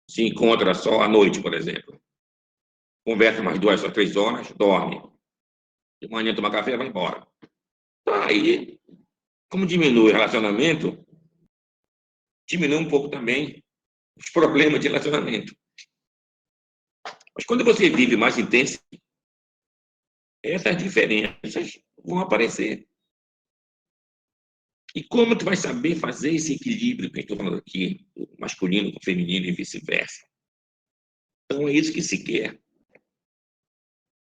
se encontra só à noite, por exemplo, conversa mais 2 ou 3 horas, dorme, de manhã toma café e vai embora. Aí, como diminui o relacionamento, diminui um pouco também os problemas de relacionamento. Mas quando você vive mais intenso, essas diferenças vão aparecer. E como tu vai saber fazer esse equilíbrio que eu estou falando aqui, o masculino com o feminino e vice-versa? Então é isso que se quer.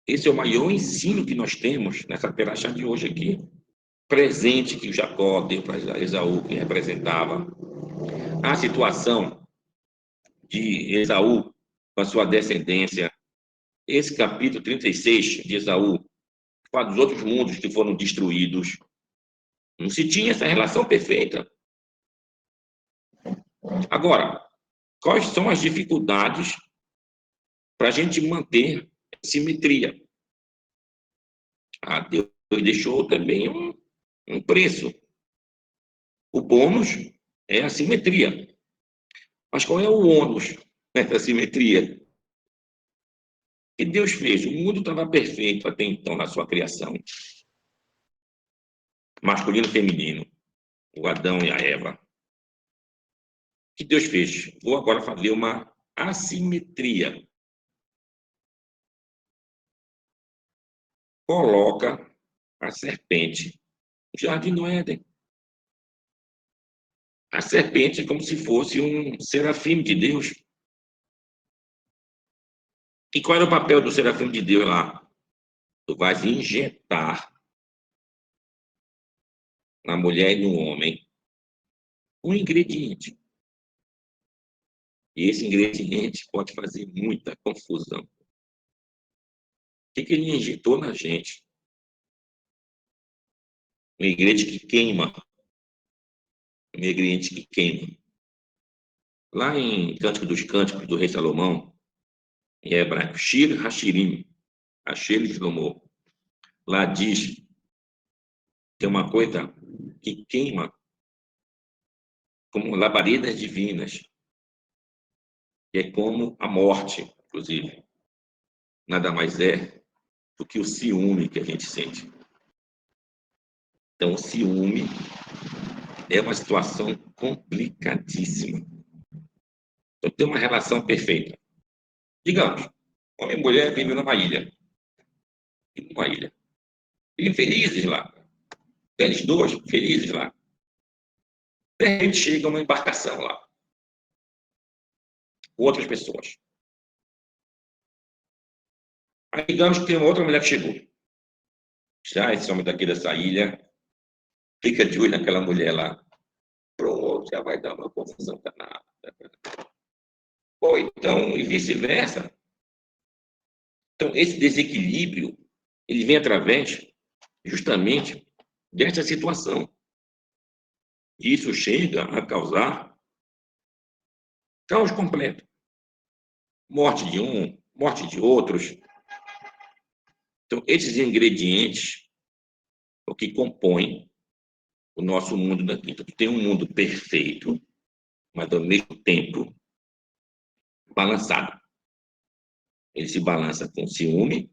Esse é o maior ensino que nós temos nessa perachá de hoje aqui. Presente que o Jacó deu para Esaú, que representava a situação de Esaú com a sua descendência. Esse capítulo 36 de Esaú fala dos outros mundos que foram destruídos. Não se tinha essa relação perfeita. Agora, quais são as dificuldades para a gente manter a simetria? Deus deixou também um preço. O bônus é a simetria. Mas qual é o ônus dessa simetria? Que Deus fez? O mundo estava perfeito até então na sua criação. Masculino e feminino. O Adão e a Eva. O que Deus fez? Vou agora fazer uma assimetria. Coloca a serpente no jardim do Éden. A serpente é como se fosse um serafim de Deus. E qual era o papel do serafim de Deus lá? Tu vais injetar na mulher e no homem um ingrediente. E esse ingrediente pode fazer muita confusão. O que ele injetou na gente? Um ingrediente que queima. Um ingrediente que queima. Lá em Cântico dos Cânticos, do rei Salomão, em hebraico, Shir Hashirim, Asher de Shlomo, lá diz, tem uma coisa que queima como labaredas divinas, que é como a morte, inclusive. Nada mais é do que o ciúme que a gente sente. Então, o ciúme é uma situação complicadíssima. Então, tem uma relação perfeita. Digamos, homem e mulher vivem numa ilha. Numa ilha. Vivem felizes lá. Eles dois felizes lá. De repente chega uma embarcação lá. Com outras pessoas. Aí, digamos que tem uma outra mulher que chegou. Já esse homem daqui dessa ilha fica de olho naquela mulher lá. Pronto, já vai dar uma confusão danada. Ou então, e vice-versa. Então, esse desequilíbrio, ele vem através, justamente, dessa situação. E isso chega a causar caos completo. Morte de um, morte de outros. Então, esses ingredientes, o que compõem o nosso mundo daqui. Então, tem um mundo perfeito, mas, ao mesmo tempo, balançado. Ele se balança com ciúme,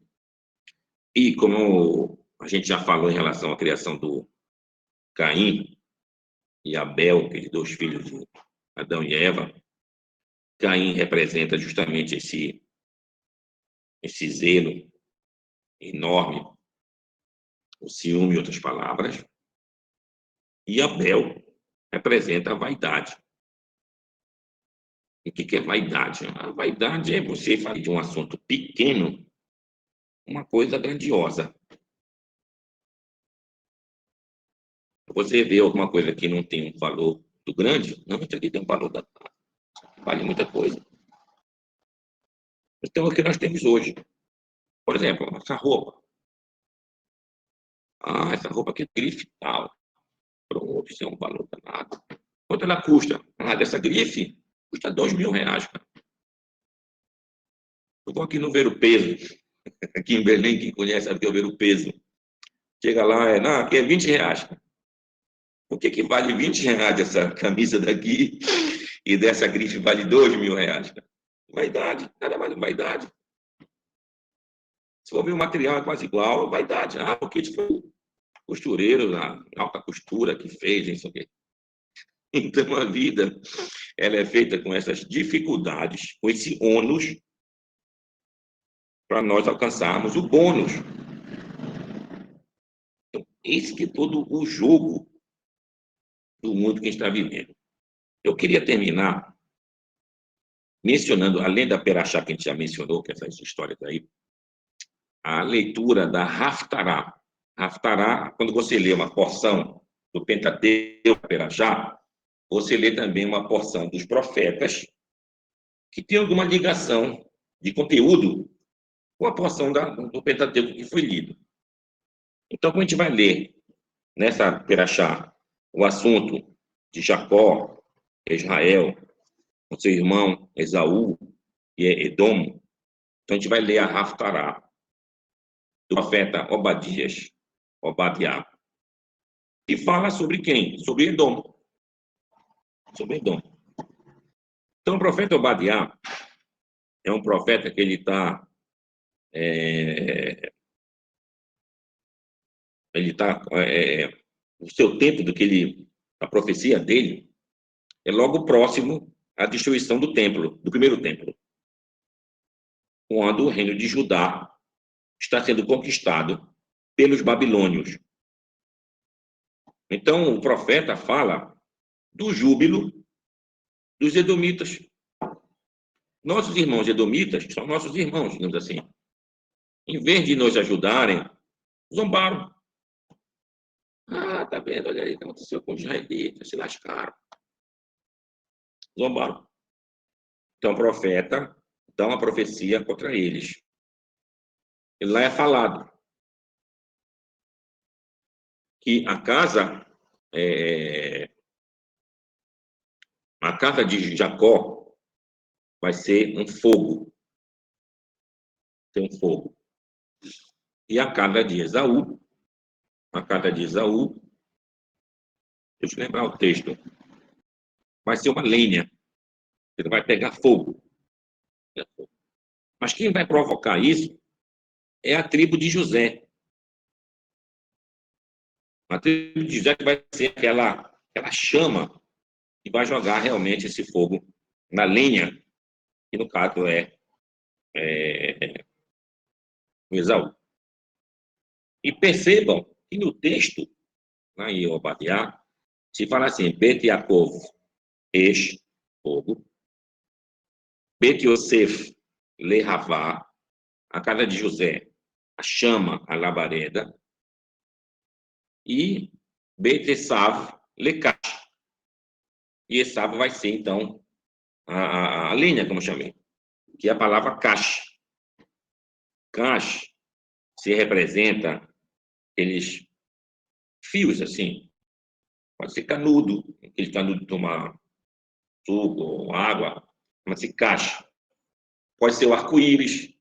e como a gente já falou em relação à criação do Caim e Abel, aqueles dois filhos de Adão e Eva, Caim representa justamente esse zelo enorme, o ciúme, em outras palavras, e Abel representa a vaidade. O que é vaidade? A vaidade é você fazer de um assunto pequeno uma coisa grandiosa. Você vê alguma coisa que não tem um valor do grande, não, isso aqui tem um valor vale muita coisa. Então, é o que nós temos hoje. Por exemplo, essa roupa. Essa roupa aqui é grife tal. Pronto, isso é um valor danado. Quanto ela custa? Dessa grife, custa R$ 2.000, cara. Eu vou aqui no Ver o Peso. Aqui em Belém, quem conhece sabe que é o Ver o Peso. Chega lá, não, aqui é R$ 20. Cara. Por que vale R$ 20 essa camisa daqui e dessa grife vale R$ 2.000? Cara? Vaidade, nada mais do que vaidade. Se for ver o material é quase igual, vaidade. Porque foi o costureiro na alta costura que fez, isso aqui. Então, a vida, ela é feita com essas dificuldades, com esse ônus, para nós alcançarmos o bônus. Então, esse que é todo o jogo do mundo que a gente está vivendo. Eu queria terminar mencionando, além da Perachá, que a gente já mencionou, que essas histórias aí, a leitura da Haftará. Haftará, quando você lê uma porção do Pentateuco, Perachá, você lê também uma porção dos profetas que tem alguma ligação de conteúdo com a porção do Pentateuco que foi lido. Então, quando a gente vai ler nessa Perachá o assunto de Jacó, Israel, com seu irmão Esaú e Edom, então a gente vai ler a Haftará do profeta Obadiah, e fala sobre quem? Sobre Edom. Sobre Edom. Então, o profeta Obadiah é um profeta que ele está o seu tempo a profecia dele é logo próximo à destruição do templo, do primeiro templo, quando o reino de Judá está sendo conquistado pelos babilônios. Então, o profeta fala do júbilo dos edomitas. Nossos irmãos edomitas são nossos irmãos, digamos assim. Em vez de nos ajudarem, zombaram. Tá vendo? Olha aí o que aconteceu com os israelitas, se lascaram. Zombaram. Então, o profeta dá uma profecia contra eles. E lá é falado que a casa de Jacó vai ser um fogo. Tem um fogo. E a casa de Esaú, deixa eu lembrar o texto, vai ser uma lenha. Ele vai pegar fogo. Mas quem vai provocar isso é a tribo de José. A tribo de José que vai ser aquela chama e vai jogar realmente esse fogo na lenha, que no caso é o Esaú. E percebam que no texto, lá em Obadiah, se fala assim, Bet Yaakov, fogo, Bet Yosef, Lehavá, a casa de José, a chama, a labareda, e Bet Esav, Lekash. E Esav vai ser, então, a lenha, como eu chamei, que é a palavra cash. Cash se representa aqueles fios, assim, pode ser canudo, aquele canudo de tomar suco ou água, chama-se cash. Pode ser o arco-íris,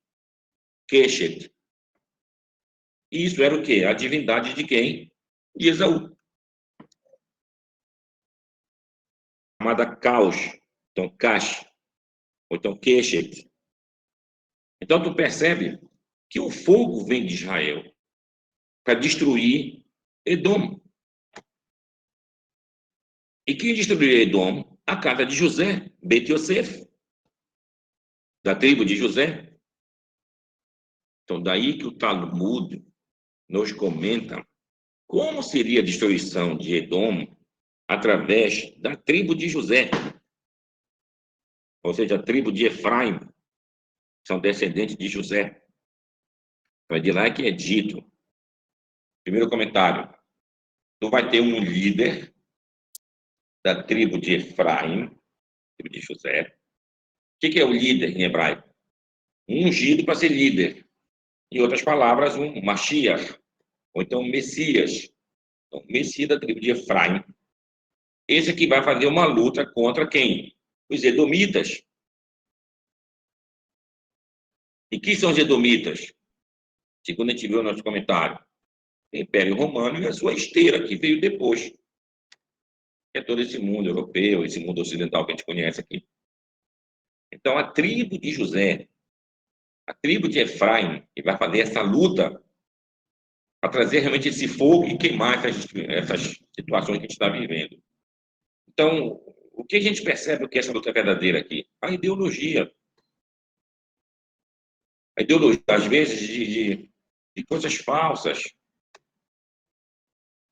Keshet. Isso era o quê? A divindade de quem? De Esaú. Chamada Caos, então Cash, ou então Keshet. Então, tu percebe que o fogo vem de Israel para destruir Edom. E quem destruiu Edom? A casa de José, Bet Yosef, da tribo de José. Então, daí que o Talmud nos comenta como seria a destruição de Edom através da tribo de José, ou seja, a tribo de Efraim, são descendentes de José. Então, é de lá que é dito. Primeiro comentário. Tu vai ter um líder da tribo de Efraim, tribo de José. O que é o líder em hebraico? Um ungido para ser líder. Em outras palavras, um Mashiach, ou então um Messias. Então, Messias da tribo de Efraim. Esse aqui vai fazer uma luta contra quem? Os edomitas. E quem são os edomitas? Segundo a gente viu no nosso comentário, o Império Romano e a sua esteira, que veio depois. É todo esse mundo europeu, esse mundo ocidental que a gente conhece aqui. Então, a tribo de José, a tribo de Efraim, que vai fazer essa luta para trazer realmente esse fogo e queimar essas situações que a gente está vivendo. Então, o que a gente percebe que essa luta é verdadeira aqui? A ideologia. A ideologia, às vezes, de coisas falsas.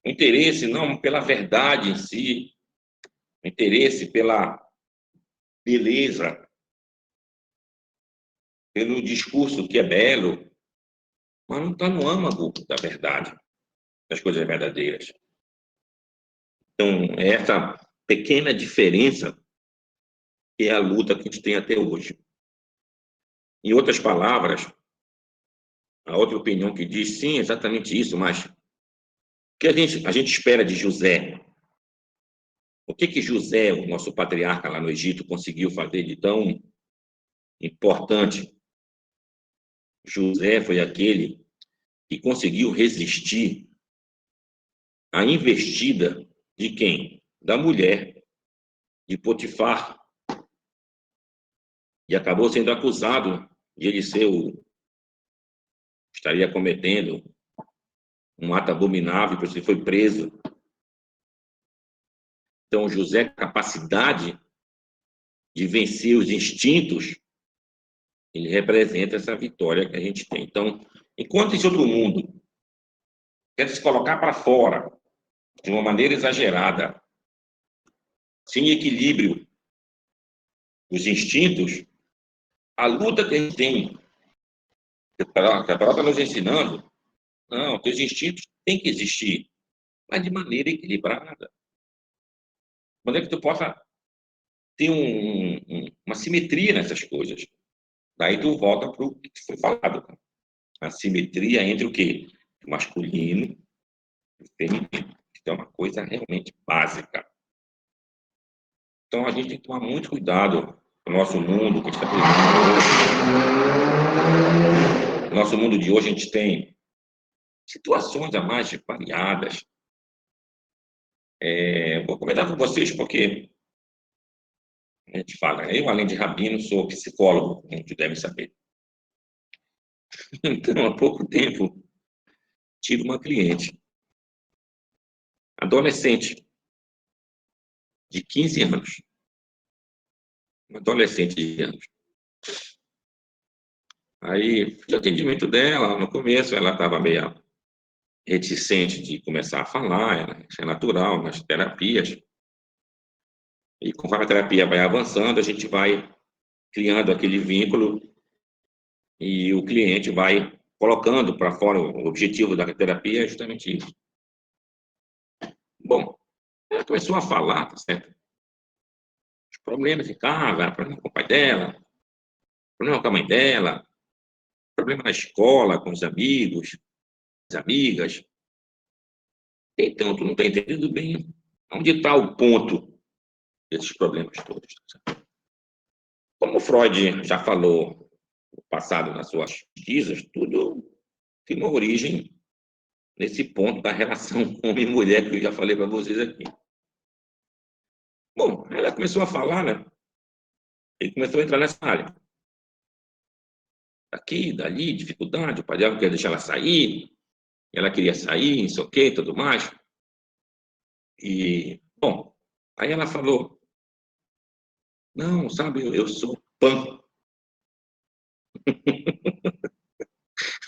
O interesse não pela verdade em si, o interesse pela beleza, pelo discurso que é belo, mas não está no âmago da verdade, das coisas verdadeiras. Então, é essa pequena diferença que é a luta que a gente tem até hoje. Em outras palavras, a outra opinião que diz, sim, exatamente isso, mas o que a gente espera de José? O que José, o nosso patriarca lá no Egito, conseguiu fazer de tão importante? José foi aquele que conseguiu resistir à investida de quem? Da mulher, de Potifar, e acabou sendo acusado de ele estaria cometendo um ato abominável, por isso ele foi preso. Então, José, capacidade de vencer os instintos, ele representa essa vitória que a gente tem. Então, enquanto esse outro mundo quer se colocar para fora de uma maneira exagerada, sem equilíbrio dos instintos, a luta que a gente tem, que a palavra está nos ensinando, não, teus instintos têm que existir, mas de maneira equilibrada. De maneira que tu possa ter uma simetria nessas coisas. Daí tu volta para o que foi falado. A simetria entre o quê? O masculino e o feminino. Isso é uma coisa realmente básica. Então a gente tem que tomar muito cuidado no nosso mundo que está vivendo hoje. No nosso mundo de hoje a gente tem situações a mais variadas. Vou comentar com vocês porque a gente fala, eu, além de rabino, sou psicólogo, como vocês devem saber. Então, há pouco tempo, tive uma cliente, adolescente, de 15 anos. Uma adolescente de anos. Aí, o atendimento dela, no começo, ela estava meio reticente de começar a falar, isso é natural nas terapias. E conforme a terapia vai avançando, a gente vai criando aquele vínculo e o cliente vai colocando para fora o objetivo da terapia é justamente isso. Bom, ela começou a falar, tá certo? Os problemas de casa, problema com o pai dela, problema com a mãe dela, problema na escola, com os amigos, as amigas. Então, tu não está entendendo bem onde está o ponto desses problemas todos. Como Freud já falou no passado nas suas pesquisas, tudo tem uma origem nesse ponto da relação homem e mulher que eu já falei para vocês aqui. Bom, ela começou a falar, né? Ele começou a entrar nessa área. Daqui, dali, dificuldade, o pai dela não queria deixar ela sair, ela queria sair, não sei o quê, tudo mais. E, bom, aí ela falou, não, sabe, eu sou pan.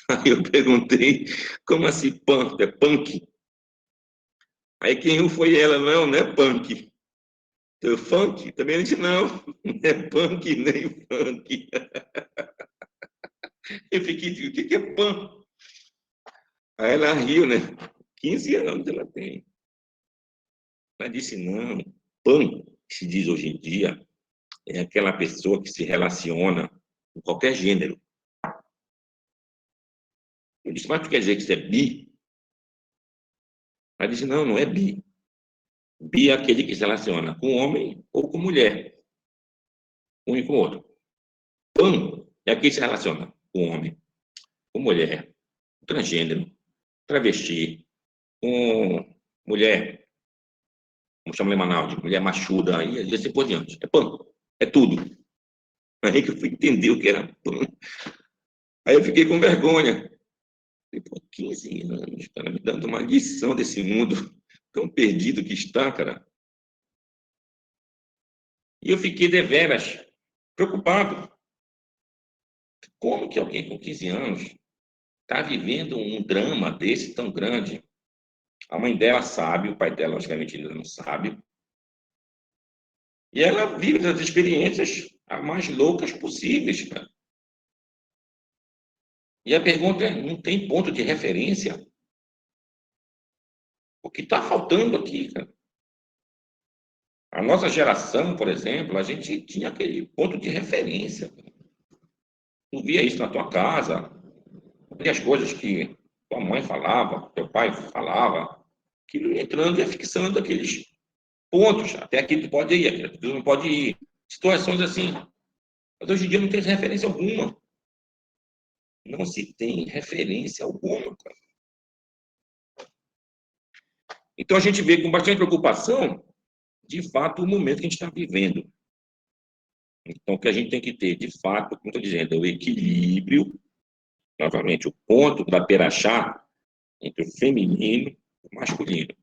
Aí eu perguntei, como assim punk? É punk? Aí quem foi ela? Não, não é punk. É funk? Também a gente não, não é punk nem funk. Eu fiquei, o que é punk? Aí ela riu, né? 15 anos ela tem. Ela disse, não, pan, que se diz hoje em dia, é aquela pessoa que se relaciona com qualquer gênero. Eu disse, mas tu quer dizer que você é bi? Ela disse, não, não é bi. Bi é aquele que se relaciona com homem ou com mulher, um e com o outro. Pan é aquele que se relaciona com homem, com mulher, transgênero, travesti, com mulher, como chama em Manaus, de mulher machuda, e assim por diante. É pan, é tudo. Aí que eu fui entender o que era pan. Aí eu fiquei com vergonha. Falei, pô, 15 anos, cara, me dando uma lição desse mundo tão perdido que está, cara. E eu fiquei deveras preocupado. Como que alguém com 15 anos está vivendo um drama desse tão grande? A mãe dela sabe, o pai dela, logicamente, ainda não sabe. E ela vive as experiências as mais loucas possíveis, cara. E a pergunta é, não tem ponto de referência? O que está faltando aqui, cara? A nossa geração, por exemplo, a gente tinha aquele ponto de referência. Tu via isso na tua casa, via as coisas que tua mãe falava, teu pai falava, aquilo ia entrando e ia fixando aqueles pontos. Até aqui tu pode ir, aqui tu não pode ir. Situações assim. Mas hoje em dia não tem referência alguma. Não se tem referência alguma, cara. Então a gente vê com bastante preocupação, de fato, o momento que a gente está vivendo. Então, o que a gente tem que ter, de fato, como estou dizendo, é o equilíbrio, novamente, o ponto da perachá entre o feminino e o masculino.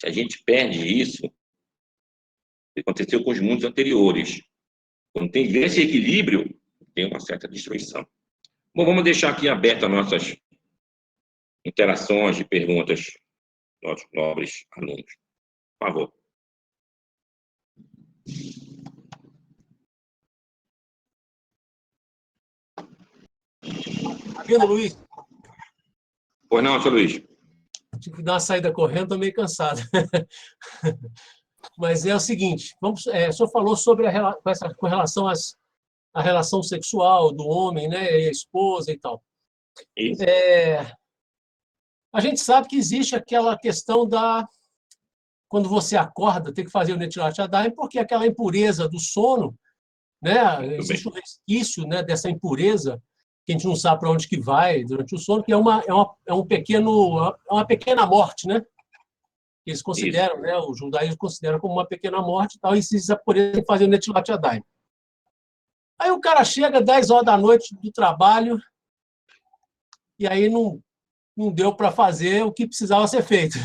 Se a gente perde isso, o que aconteceu com os mundos anteriores. Quando tem esse equilíbrio, tem uma certa destruição. Bom, vamos deixar aqui abertas nossas interações e perguntas, nossos nobres alunos. Por favor. Tá vendo, Luiz? Pois não, seu Luiz? Tive que dar uma saída correndo, estou meio cansado. Mas é o seguinte, o senhor falou sobre com relação à relação sexual do homem, né, e a esposa e tal. Isso. A gente sabe que existe aquela questão quando você acorda, tem que fazer o Netilat Yadayim, porque aquela impureza do sono, né, existe um resquício, né, dessa impureza, que a gente não sabe para onde que vai durante o sono, que é uma pequena morte, né? Eles consideram, né, o judaísmo considera como uma pequena morte e tal, e se por exemplo fazer o Netilat Yadayim. Aí o cara chega 10 horas da noite do trabalho e aí não deu para fazer o que precisava ser feito.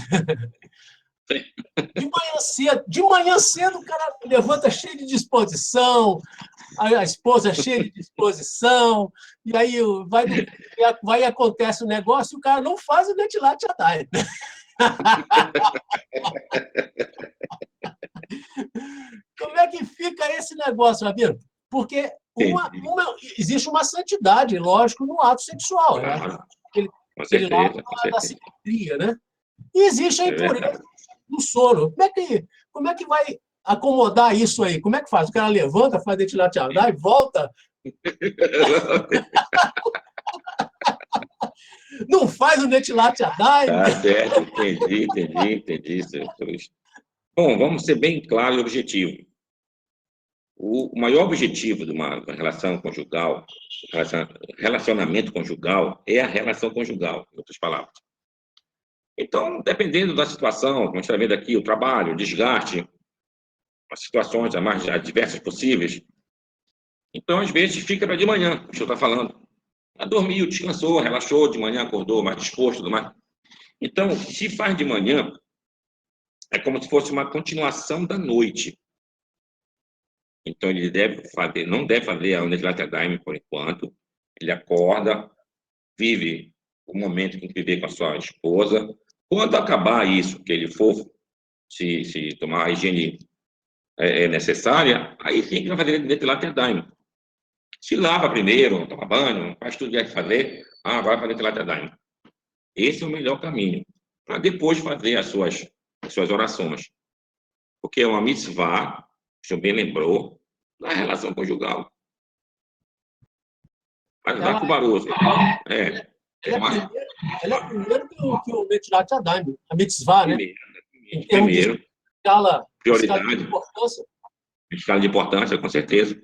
De manhã cedo o cara levanta cheio de disposição, a esposa cheia de disposição, e aí vai e acontece o negócio e o cara não faz o Netilat Yadayim. Como é que fica esse negócio, Rabino? Porque existe uma santidade, lógico, no ato sexual. Claro. Aquele lado da simetria, né? E existe a impureza do sono. Como é que vai acomodar isso aí? Como é que faz? O cara levanta, faz Netilat Yadayim, volta. Não faz o Netilat Yadayim. Tá certo, entendi. Bom, vamos ser bem claro e objetivo. O maior objetivo de uma relação conjugal, relacionamento conjugal, é a relação conjugal, em outras palavras. Então, dependendo da situação, como a gente está vendo aqui, o trabalho, o desgaste, as situações as mais adversas possíveis, então, às vezes, fica para de manhã, o que eu estou falando. Dormiu, descansou, relaxou, de manhã acordou mais disposto, tudo mais. Então, se faz de manhã, é como se fosse uma continuação da noite. Então, ele não deve fazer a Netilat Yadayim por enquanto. Ele acorda, vive o momento que tem que viver com a sua esposa. Quando acabar isso, que ele for se tomar a higiene necessária, aí sim que vai fazer Netilat Yadayim. Se lava primeiro, toma banho, faz tudo que tem que fazer, vai fazer Netilat Yadayim. Esse é o melhor caminho, para depois fazer as suas orações. Porque é uma mitzvah, o senhor bem lembrou, na relação conjugal. Vai ajudar com o barulho. Ele é primeiro que o Netilat Yadayim, a mitzvah, né? Em termos de Primeiro, escala de prioridade, importância. escala de importância, com certeza.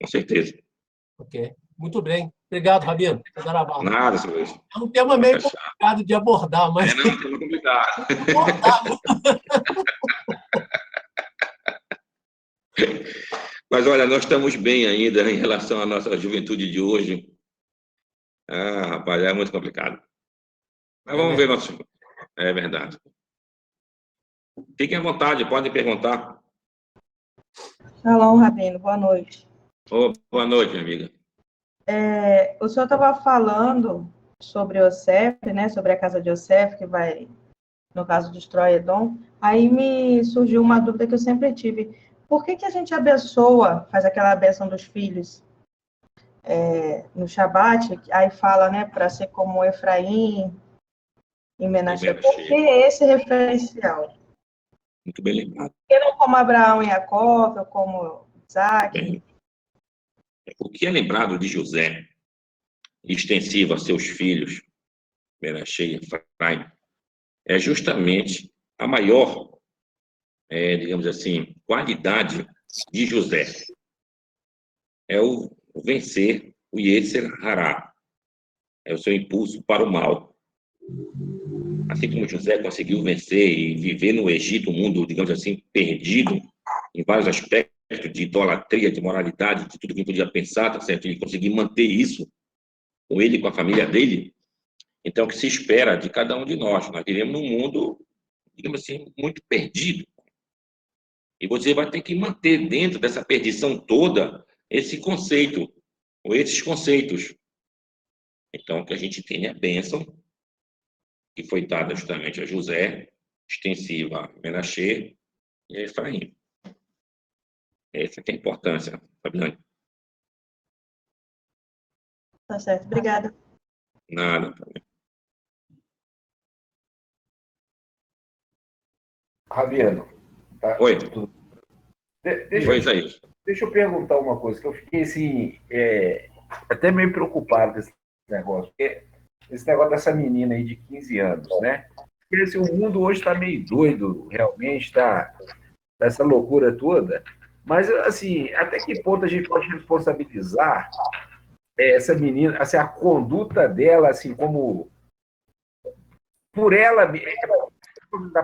Com certeza. Ok. Muito bem. Obrigado, Rabino. Sadarabá. Nada, seu Luiz. É um tema meio complicado de abordar, mas... Não, é um tema complicado. Mas, olha, nós estamos bem ainda em relação à nossa juventude de hoje. Ah, rapaz, é muito complicado. Mas vamos ver nosso... É verdade. Fiquem à vontade, podem perguntar. Shalom, Rabino, boa noite. Oh, boa noite, minha amiga. O senhor estava falando sobre Yosef, né, sobre a casa de Yosef, que vai, no caso, destrói Edom. Aí me surgiu uma dúvida que eu sempre tive. Por que a gente abençoa, faz aquela bênção dos filhos no Shabat, aí fala, né, para ser como Efraim e Menashe? Por que esse referencial? Muito bem lembrado. Por que não como Abraão e Jacó, ou como Isaac? Bem, o que é lembrado de José, extensivo a seus filhos, Menashe e Efraim, é justamente a maior, digamos assim, qualidade de José. É o vencer o Yetzer Hará, é o seu impulso para o mal. Assim como José conseguiu vencer e viver no Egito, um mundo, digamos assim, perdido em vários aspectos de idolatria, de moralidade, de tudo que ele podia pensar, tá certo? Ele conseguiu manter isso com ele, com a família dele. Então, o que se espera de cada um de nós? Nós vivemos num mundo, digamos assim, muito perdido. E você vai ter que manter dentro dessa perdição toda esse conceito, ou esses conceitos. Então, que a gente tenha a bênção que foi dada justamente a José, extensiva a Menashe e a Efraim. Essa que é a importância, Fabiane. Tá certo, obrigada. Nada. Rabino, tá? Oi. Oi, Isaías. Deixa eu perguntar uma coisa, que eu fiquei assim, até meio preocupado com esse negócio, porque esse negócio dessa menina aí de 15 anos, né? Porque assim, o mundo hoje está meio doido, realmente, tá essa loucura toda, mas assim, até que ponto a gente pode responsabilizar essa menina, assim, a conduta dela, assim, como por ela,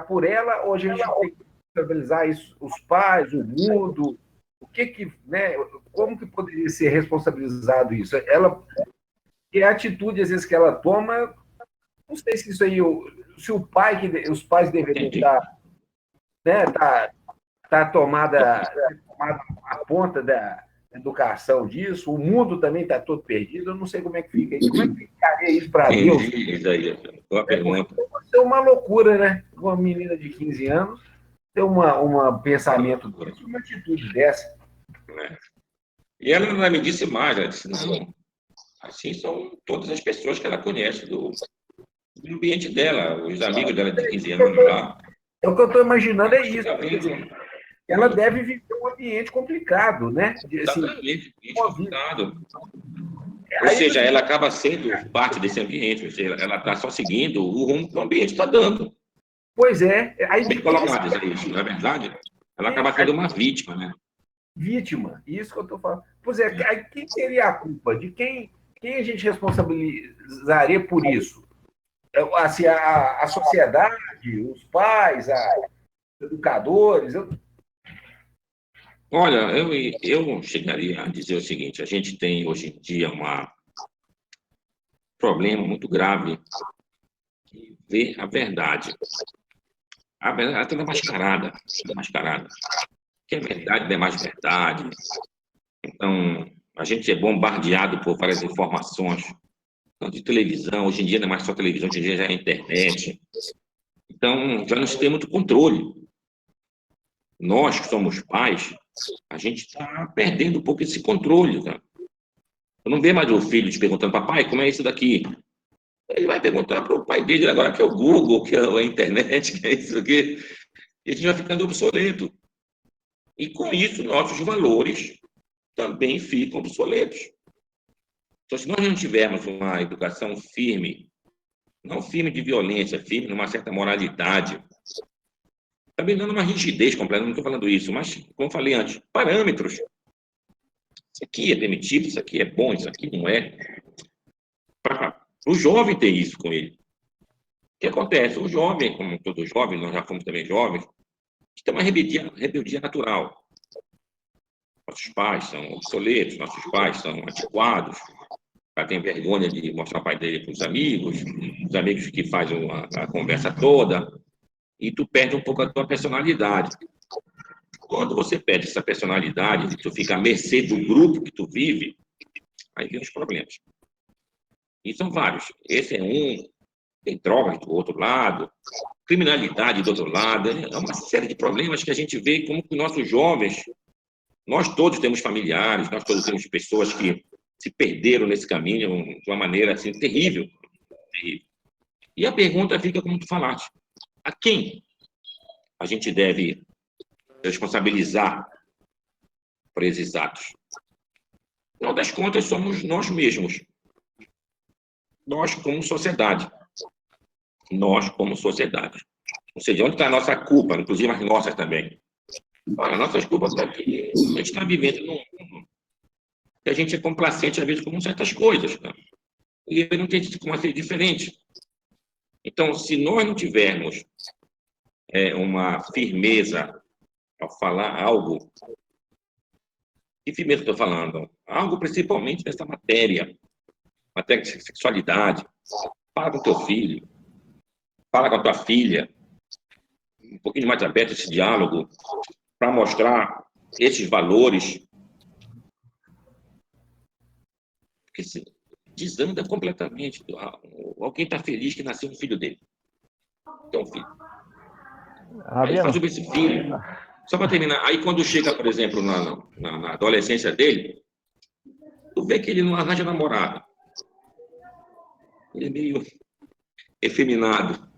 por ela, ou a gente tem que responsabilizar isso, os pais, o mundo, o que, né, como que poderia ser responsabilizado isso? Ela, que a atitude, às vezes, que ela toma, não sei se isso aí, se o pai, os pais deveriam estar, né, tá tomada a ponta da educação disso, o mundo também está todo perdido, eu não sei como é que fica isso. Como é que ficaria isso para Deus? Isaías, boa pergunta. Pode ser uma loucura, né? Uma menina de 15 anos ter um pensamento desse, uma atitude dessa. E ela ainda me disse mais, ela disse, não, assim são todas as pessoas que ela conhece do ambiente dela, os amigos dela de 15 anos lá. É o que eu estou imaginando, é isso. Ela deve viver um ambiente complicado, né? Exatamente, complicado. Ou seja, ela acaba sendo parte desse ambiente, ou seja, ela está só seguindo o rumo que o ambiente está dando. Pois é. Aí, bem colocado, isso, não é verdade? Ela acaba sendo uma vítima, né? Vítima, isso que eu estou falando. Pois é, aí quem seria a culpa? De quem a gente responsabilizaria por isso? Assim, a sociedade, os pais, os educadores? Olha, eu chegaria a dizer o seguinte, a gente tem hoje em dia um problema muito grave de ver a verdade. A verdade está mascarada, que a verdade não é mais verdade. Então, a gente é bombardeado por várias informações, tanto de televisão, hoje em dia não é mais só televisão, hoje em dia já é internet. Então, já não se tem muito controle. Nós que somos pais, a gente está perdendo um pouco esse controle. Tá? Eu não vê mais o filho te perguntando, papai, como é isso daqui? Ele vai perguntar para o pai dele agora, que é o Google, que é a internet, que é isso aqui. E a gente vai ficando obsoleto. E com isso, nossos valores também ficam obsoletos. Então, se nós não tivermos uma educação firme, não firme de violência, firme numa certa moralidade, também dando uma rigidez completa, não estou falando isso, mas, como eu falei antes, parâmetros. Isso aqui é permitido, isso aqui é bom, isso aqui não é. Para o jovem ter isso com ele. O que acontece? O jovem, como todo jovem, nós já fomos também jovens, tem uma rebeldia natural. Nossos pais são obsoletos, nossos pais são antiquados, já tem vergonha de mostrar o pai dele para os amigos que fazem a conversa toda, e tu perde um pouco a tua personalidade. Quando você perde essa personalidade, tu fica à mercê do grupo que tu vive, aí vem os problemas. E são vários. Esse é um, tem drogas do outro lado, criminalidade do outro lado, é uma série de problemas que a gente vê como que nossos jovens, nós todos temos familiares, nós todos temos pessoas que se perderam nesse caminho de uma maneira assim terrível, terrível. E a pergunta fica como tu falaste, a quem a gente deve responsabilizar por esses atos? No final das contas, somos nós mesmos. Nós como sociedade. Nós como sociedade. Ou seja, onde está a nossa culpa, inclusive as nossas também? Olha, nossas culpas estão aqui. A gente está vivendo num mundo que a gente é complacente, às vezes, com certas coisas. Tá? E ele não tem como ser diferente. Então, se nós não tivermos uma firmeza ao falar algo, que firmeza estou falando? Algo principalmente nessa matéria de sexualidade. Fala com teu filho, fala com a tua filha, um pouquinho mais aberto esse diálogo, para mostrar esses valores. Porque se desanda completamente. Alguém está feliz que nasceu um filho dele. Tem um filho. Aí faz sobre esse filho. Só para terminar, aí quando chega, por exemplo, na adolescência dele, tu vê que ele não arranja namorado. Ele é meio efeminado.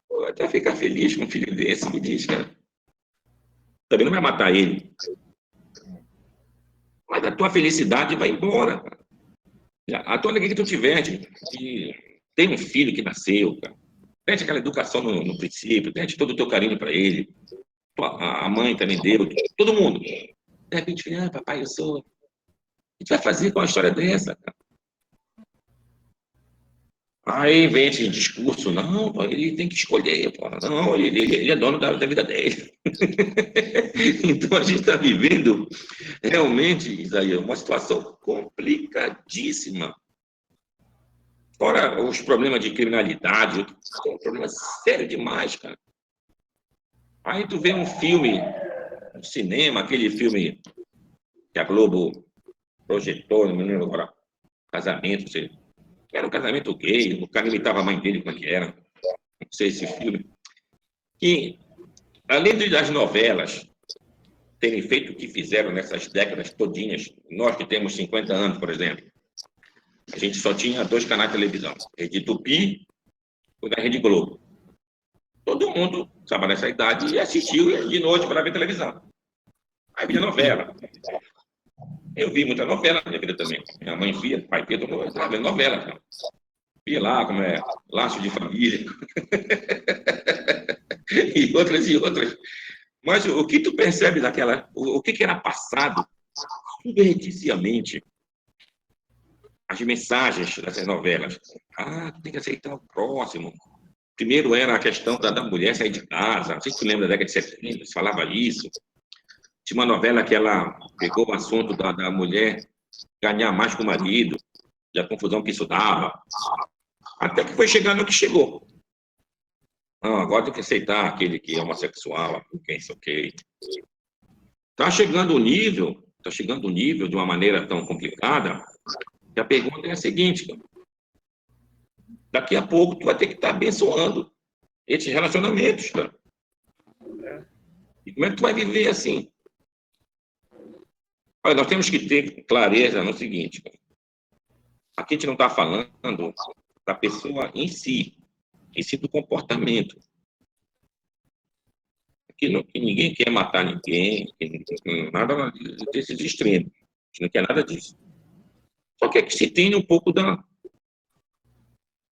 Pô, até ficar feliz com um filho desse, me diz, cara. Também não vai matar ele. Mas a tua felicidade vai embora, cara. A tua alegria que tu tiver de ter um filho que nasceu, cara. Tente aquela educação no princípio, tente todo o teu carinho para ele. A mãe também deu, todo mundo. De repente, papai, eu sou. O que a gente vai fazer com uma história dessa, cara? Aí vem esse discurso, não, pô, ele tem que escolher, pô. Não, ele é dono da vida dele. Então a gente está vivendo realmente, Isaías, uma situação complicadíssima. Fora os problemas de criminalidade, é um problema sério demais, cara. Aí tu vê um filme no cinema, aquele filme que a Globo projetou, não me lembro agora, casamento, não sei. Era um casamento gay, o cara imitava a mãe dele, como é que era. Não sei esse filme. Que, além das novelas terem feito o que fizeram nessas décadas todinhas, nós que temos 50 anos, por exemplo, a gente só tinha 2 canais de televisão, Rede Tupi e da Rede Globo. Todo mundo estava nessa idade e assistiu de noite para ver televisão. Aí via novela. Eu vi muita novela na minha vida também. Minha mãe via, pai via, todo mundo estava vendo novela. Cara. Via lá como é Laço de Família. E outras. Mas o que tu percebe daquela... O que era passado subrepticiamente? As mensagens dessas novelas. Tem que aceitar o próximo. Primeiro era a questão da mulher sair de casa. Não sei se tu lembra da década de 70, se falava isso. Tinha uma novela que ela pegou o assunto da mulher ganhar mais que o marido, e a confusão que isso dava. Até que foi chegando o que chegou. Não, agora tem que aceitar aquele que é homossexual, quem sei o quê. Está chegando o nível de uma maneira tão complicada, que a pergunta é a seguinte, cara. Daqui a pouco tu vai ter que estar abençoando esses relacionamentos, cara. E como é que tu vai viver assim? Olha, nós temos que ter clareza no seguinte, cara. Aqui a gente não está falando da pessoa em si do comportamento. Que ninguém quer matar ninguém, nada desses extremos. A gente não quer nada disso. Só que aqui se tem um pouco da...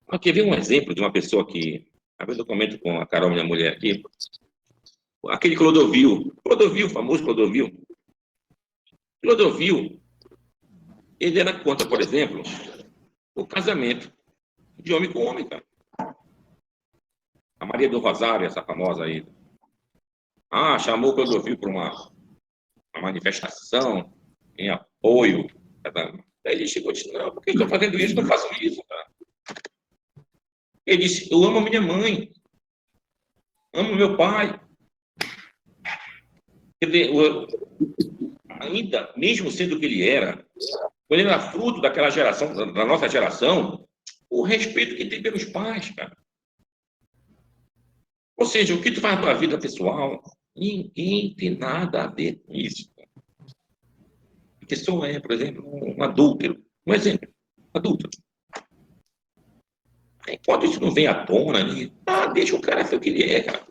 Aqui vem um exemplo de uma pessoa que... Às vezes eu comento com a Carol, minha mulher aqui, aquele Clodovil, o famoso Clodovil. Clodovil, ele era contra, por exemplo, o casamento de homem com homem, cara. A Maria do Rosário, essa famosa aí. Chamou o Clodovil para uma manifestação em apoio. Aí ele chegou e disse, não, por que eu estou fazendo isso? Não faço isso, cara. Ele disse, eu amo a minha mãe, amo meu pai. Quer dizer, ainda, mesmo sendo o que ele era, quando ele era fruto daquela geração, da nossa geração, o respeito que tem pelos pais, cara. Ou seja, o que tu faz na tua vida pessoal, ninguém tem nada a ver com isso. A pessoa é, por exemplo, um adúltero. Um exemplo, adúltero. Enquanto isso não vem à tona, deixa o cara ser o que ele é, cara.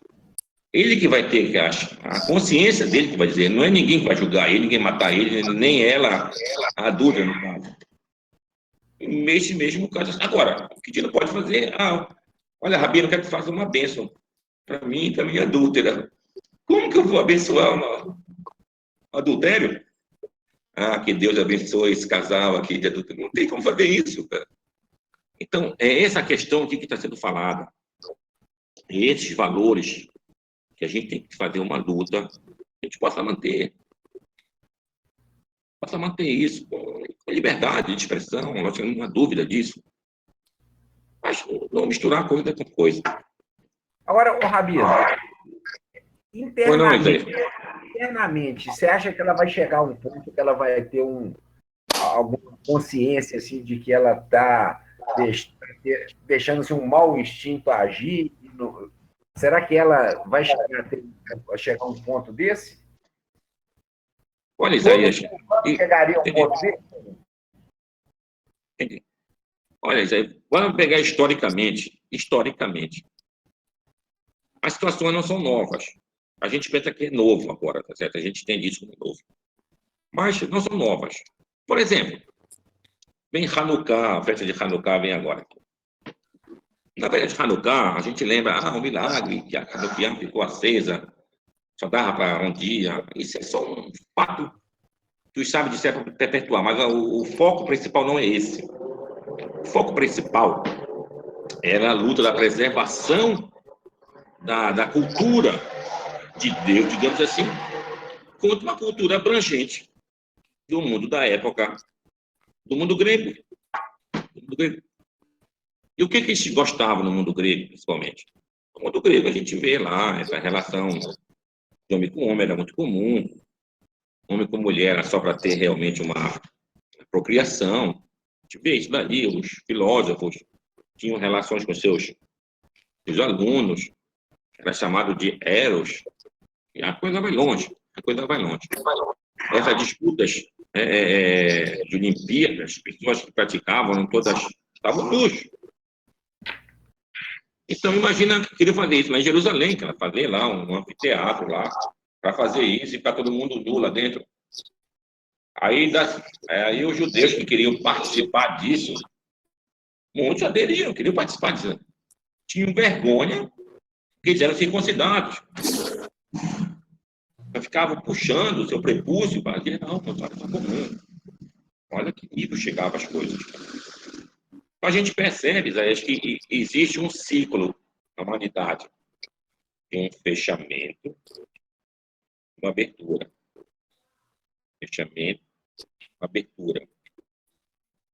Ele que vai ter que achar, a consciência dele que vai dizer, não é ninguém que vai julgar ele, ninguém matar ele, nem ela, a adúltera, no caso. Nesse mesmo caso. Agora, o que a gente não pode fazer, olha, Rabino, eu quero que tu faça uma bênção para mim e para minha adúltera. Como que eu vou abençoar um adultério? Que Deus abençoe esse casal aqui de adultério. Não tem como fazer isso, cara. Então, é essa questão aqui que está sendo falada. Esses valores que a gente tem que fazer uma luta, a gente possa manter. Possa manter isso com liberdade de expressão, não tenho nenhuma dúvida disso. Mas não misturar coisa com coisa. Agora, o Rabino, internamente, você acha que ela vai chegar a um ponto que ela vai ter alguma consciência assim, de que ela está deixando assim, um mau instinto agir? Será que ela vai chegar a um ponto desse? Olha, Isaías. Chegaria a um ponto desse? Entendi. Olha, Isaías, vamos pegar historicamente. As situações não são novas. A gente pensa que é novo agora, tá certo? A gente entende isso como novo. Mas não são novas. Por exemplo, vem Hanukkah, a festa de Hanukkah vem agora. Na festa de Hanukkah, a gente lembra, o milagre, que a Hanukkah ficou acesa, só dava para um dia. Isso é só um fato que os sábios disseram para perpetuar, mas o foco principal não é esse. O foco principal era a luta da preservação da cultura de Deus, digamos assim, contra uma cultura abrangente do mundo da época, do mundo grego. E o que eles gostavam no mundo grego, principalmente? No mundo grego, a gente vê lá essa relação de homem com homem, era muito comum. Homem com mulher era só para ter realmente uma procriação. A gente vê isso daí, os filósofos tinham relações com seus alunos, era chamado de eros, e a coisa vai longe. Essas disputas de Olimpíadas, as pessoas que praticavam, todas estavam nus. Então, imagina que queria fazer isso lá em Jerusalém, que ela fazer lá um anfiteatro lá, para fazer isso e ficar todo mundo nu lá dentro. Aí os judeus que queriam participar disso, muitos deles não queriam participar disso. Tinham vergonha, quiseram ser circuncidados. Ficavam puxando o seu prepúcio para dizer, não, olha que comum. Olha que nível chegavam as coisas. A gente percebe, Zé, que existe um ciclo na humanidade de um fechamento, uma abertura. Fechamento, uma abertura.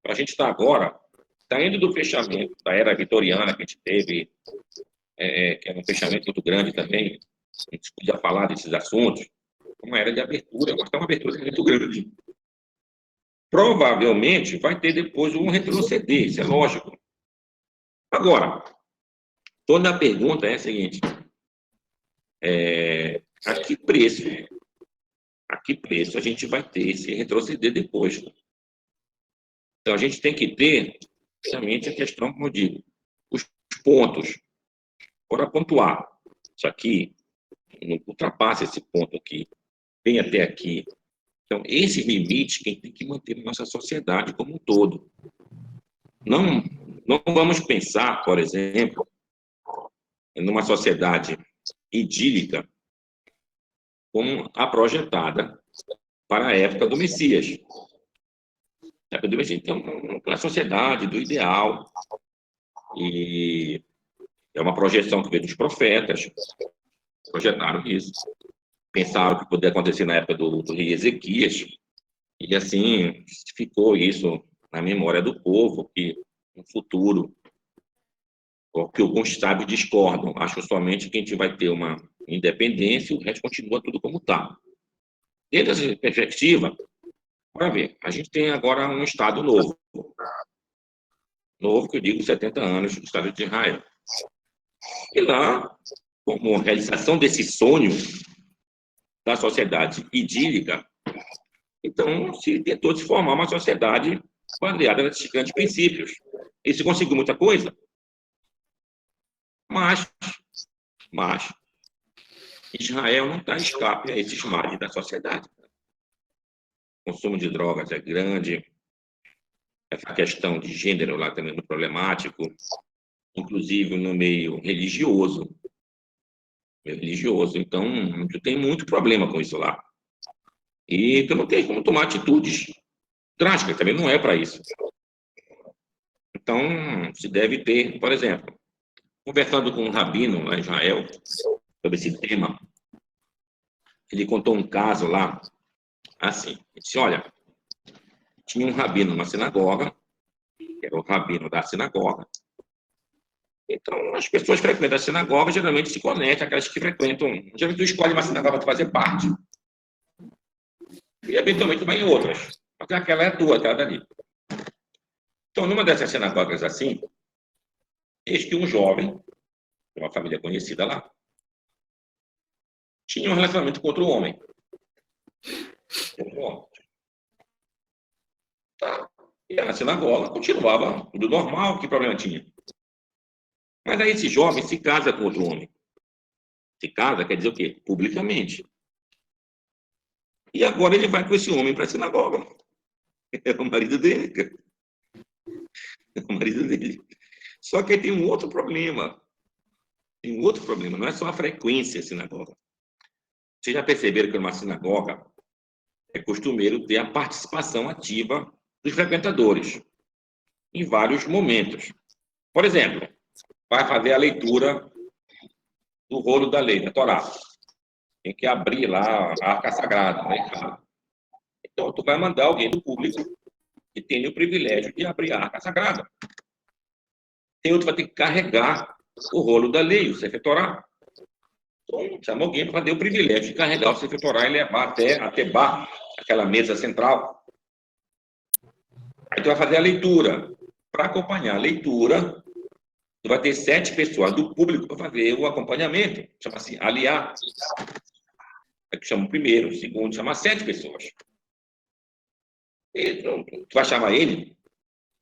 A gente está agora saindo do fechamento da era vitoriana que a gente teve, que é um fechamento muito grande também. A gente podia falar desses assuntos, uma era de abertura, mas é uma abertura muito grande. Provavelmente vai ter depois um retroceder, isso é lógico. Agora, toda a pergunta é a seguinte: a que preço a gente vai ter esse retroceder depois? Então, a gente tem que ter, justamente, a questão, como eu digo, os pontos. Para pontuar, isso aqui não ultrapassa esse ponto aqui, vem até aqui, Então, esse limite quem tem que manter na nossa sociedade como um todo. Não vamos pensar, por exemplo, numa sociedade idílica como a projetada para a época do Messias. A época do Messias, então, uma sociedade do ideal, e é uma projeção que veio dos profetas, projetaram isso, pensaram que poderia acontecer na época do rei Ezequias, e assim ficou isso na memória do povo, que no futuro, que alguns sábios discordam, acham somente que a gente vai ter uma independência e o resto continua tudo como está. Dentro dessa perspectiva, para ver, a gente tem agora um Estado novo. Novo, que eu digo, 70 anos do Estado de Israel. E lá, como realização desse sonho da sociedade idílica, então se tentou se formar uma sociedade baseada nesses grandes princípios. E se conseguiu muita coisa, mas Israel não está escape a esses males da sociedade. O consumo de drogas é grande, essa questão de gênero lá também é muito problemático, inclusive no meio religioso. Então, tu tem muito problema com isso lá. E tu não tem como tomar atitudes drásticas, também não é para isso. Então, se deve ter, por exemplo, conversando com um rabino lá em Israel sobre esse tema, ele contou um caso lá, assim, ele disse, olha, tinha um rabino numa sinagoga, que era o rabino da sinagoga. Então, as pessoas que frequentam a sinagoga geralmente se conectam, aquelas que frequentam, geralmente tu escolhe uma sinagoga para fazer parte. E eventualmente vai em outras, porque aquela é a tua, aquela dali. Então, numa dessas sinagogas assim, eis que um jovem, de uma família conhecida lá, tinha um relacionamento com outro homem. Tá. E a sinagoga continuava tudo normal, que problema tinha? Mas aí esse jovem se casa com outro homem. Se casa quer dizer o quê? Publicamente. E agora ele vai com esse homem para a sinagoga. É o marido dele, cara. É o marido dele. Só que tem um outro problema. Tem um outro problema. Não é só a frequência à sinagoga. Vocês já perceberam que numa sinagoga é costumeiro ter a participação ativa dos frequentadores em vários momentos. Por exemplo, vai fazer a leitura do rolo da lei, da Torá. Tem que abrir lá a Arca Sagrada, né? Então, tu vai mandar alguém do público que tenha o privilégio de abrir a Arca Sagrada. Tem outro que vai ter que carregar o rolo da lei, o Sefer Torá. Então, chama alguém para ter o privilégio de carregar o Sefer Torá e levar até a Tebá, aquela mesa central. Aí tu vai fazer a leitura. Para acompanhar a leitura, tu vai ter 7 pessoas do público para fazer o acompanhamento. Chama-se aliar. É que chama o primeiro, o segundo, chama 7 pessoas. E tu vai chamar ele?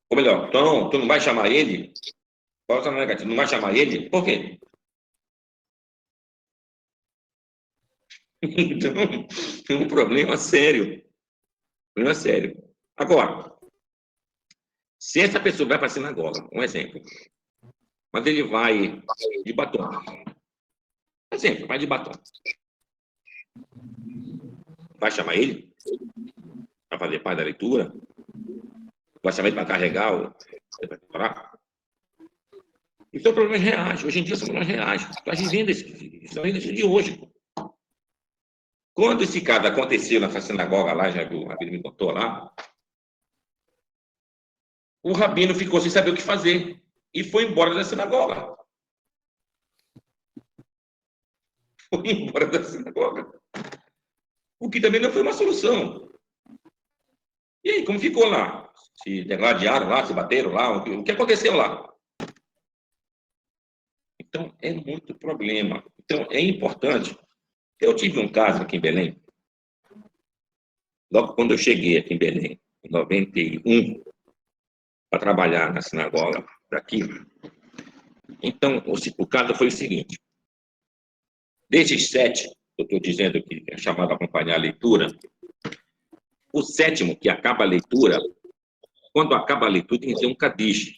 Ou melhor, então, tu não vai chamar ele? Qual é o negativo? Não vai chamar ele? Por quê? Então, tem um problema sério. Problema sério. Agora, se essa pessoa vai para a sinagoga, um exemplo, mas ele vai de batom. Exemplo, vai de batom. Vai chamar ele para fazer parte da leitura? Vai chamar ele para carregar o... Isso são problemas reais. Hoje em dia são problemas reais. Está vivendo isso de hoje. Quando esse caso aconteceu nessa sinagoga lá, já viu, o rabino me contou lá, o rabino ficou sem saber o que fazer e foi embora da sinagoga. Foi embora da sinagoga. O que também não foi uma solução. E aí, como ficou lá? Se degladiaram lá, se bateram lá, o que aconteceu lá? Então, é muito problema. Então, é importante. Eu tive um caso aqui em Belém, logo quando eu cheguei aqui em Belém, em 91, para trabalhar na sinagoga daqui. Então, o caso foi o seguinte. Desses 7, eu estou dizendo que é chamado a acompanhar a leitura, O sétimo, que acaba a leitura, quando acaba a leitura, tem que ter um Kadish,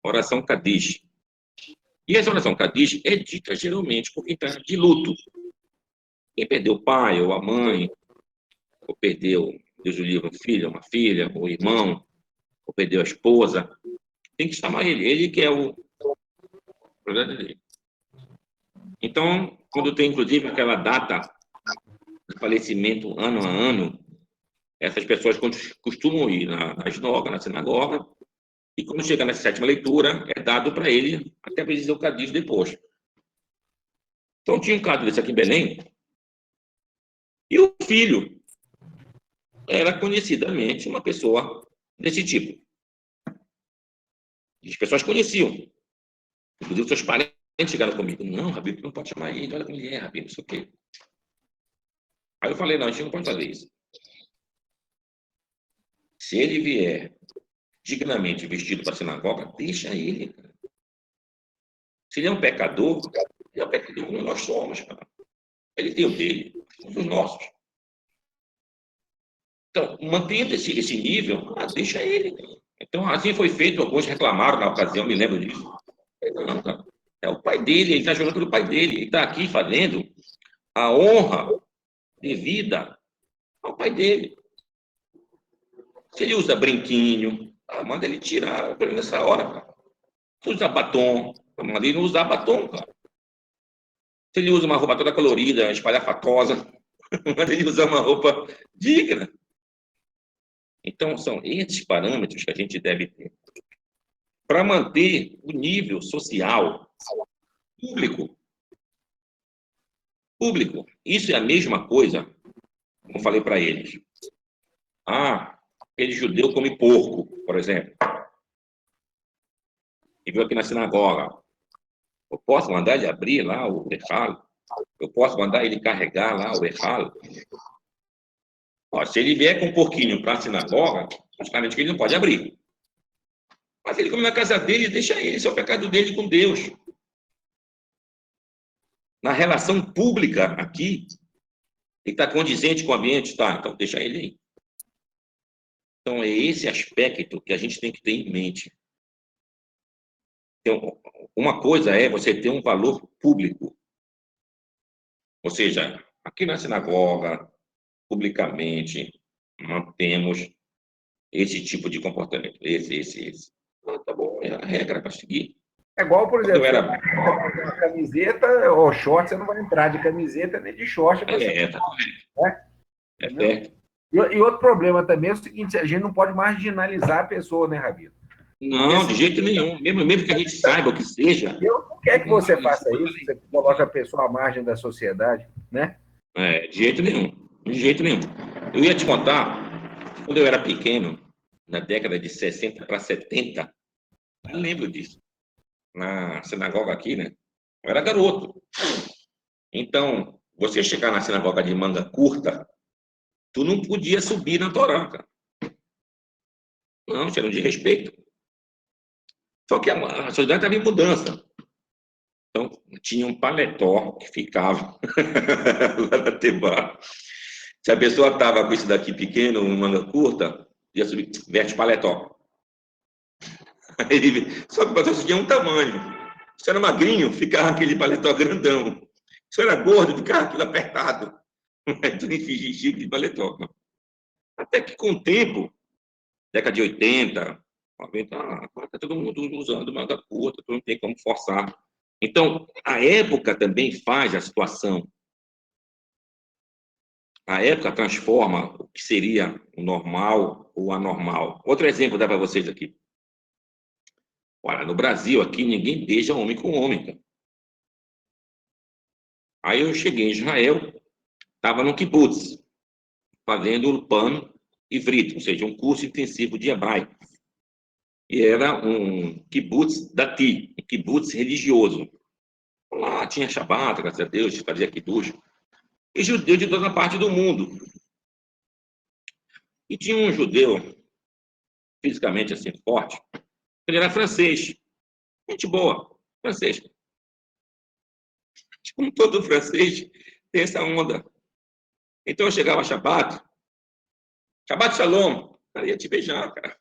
oração Kadish. E essa oração Kadish é dita geralmente por quem está de luto. Quem perdeu o pai ou a mãe, ou perdeu, Deus o livre, um filho, uma filha, ou irmão, ou perdeu a esposa, tem que chamar ele. Ele que é o problema dele. Então, quando tem, inclusive, aquela data de falecimento ano a ano, essas pessoas costumam ir na sinagoga, e quando chega na sétima leitura, é dado para ele, até para ele dizer o Kadish depois. Então, tinha um caso desse aqui em Belém, e o filho era conhecidamente uma pessoa desse tipo. E as pessoas conheciam. Inclusive, seus parentes chegaram comigo. Não, Rabino, tu não pode chamar ele. Olha como ele é, Rabino, não sei o quê. Aí eu falei, não, a gente não pode fazer isso. Se ele vier dignamente vestido para a sinagoga, deixa ele, cara. Se ele é um pecador, ele é um pecador como nós somos, cara. Ele tem o dele, somos os nossos. Então, mantendo esse nível, deixa ele. Então, assim foi feito, alguns reclamaram na ocasião, me lembro disso. Não, cara. É o pai dele, ele está jogando pelo pai dele, ele está aqui fazendo a honra devida ao pai dele. Se ele usa brinquinho, manda ele tirar nessa hora, cara. Se usa batom, manda ele não usar batom, cara. Se ele usa uma roupa toda colorida, espalhafatosa, manda ele usar uma roupa digna. Então, são esses parâmetros que a gente deve ter para manter o nível social público. Público. Isso é a mesma coisa, como eu falei para eles. Aquele judeu come porco, por exemplo. E veio aqui na sinagoga. Eu posso mandar ele abrir lá o Echal? Eu posso mandar ele carregar lá o Echal? Se ele vier com um porquinho para a sinagoga, praticamente ele não pode abrir. Mas ele come na casa dele, deixa ele, isso é o pecado dele com Deus. Na relação pública aqui, ele está condizente com o ambiente, tá? Então deixa ele aí. Então é esse aspecto que a gente tem que ter em mente. Então, uma coisa é você ter um valor público. Ou seja, aqui na sinagoga, publicamente, mantemos esse tipo de comportamento. Esse. Tá bom, é a regra para seguir. É igual, por exemplo, Quando eu você era... vai uma camiseta ou short, você não vai entrar de camiseta nem de short. Tá né? É certo. E outro problema também é o seguinte, a gente não pode marginalizar a pessoa, né, Rabino? Não, de jeito nenhum. Mesmo que a gente saiba o que seja. Deus não quer que você faça isso, você coloca a pessoa à margem da sociedade, né? De jeito nenhum. De jeito nenhum. Eu ia te contar, quando eu era pequeno, na década de 60 para 70, eu lembro disso. Na sinagoga aqui, né? Eu era garoto. Então, você chegar na sinagoga de manga curta, tu não podia subir na Torá, cara. Não, isso era um desrespeito. Só que a sociedade estava em mudança. Então, tinha um paletó que ficava lá na Tebá. Se a pessoa estava com isso daqui pequeno, uma manga curta, ia subir, veste paletó. Só que o paletó tinha um tamanho. Se era magrinho, ficava aquele paletó grandão. Se era gordo, ficava aquilo apertado. Então, enfim, chique de paletó. Até que com o tempo, década de 80, 90, tá todo mundo usando manga curta, não tem como forçar. Então, a época também faz a situação. A época transforma o que seria o normal ou anormal. Outro exemplo dá para vocês aqui. Olha, no Brasil, aqui, ninguém beija homem com homem. Cara. Aí eu cheguei em Israel, estava no kibbutz, fazendo o PAN Ivrit, ou seja, um curso intensivo de hebraico. E era um kibbutz dati, um kibbutz religioso. Lá tinha Shabbat, graças a Deus, fazia kiddush. E judeu de toda parte do mundo. E tinha um judeu, fisicamente assim, forte, ele era francês. Gente boa, francês. Como todo francês, tem essa onda. Então eu chegava a Shabbat, Shabbat Shalom. Cara, ia te beijar, cara.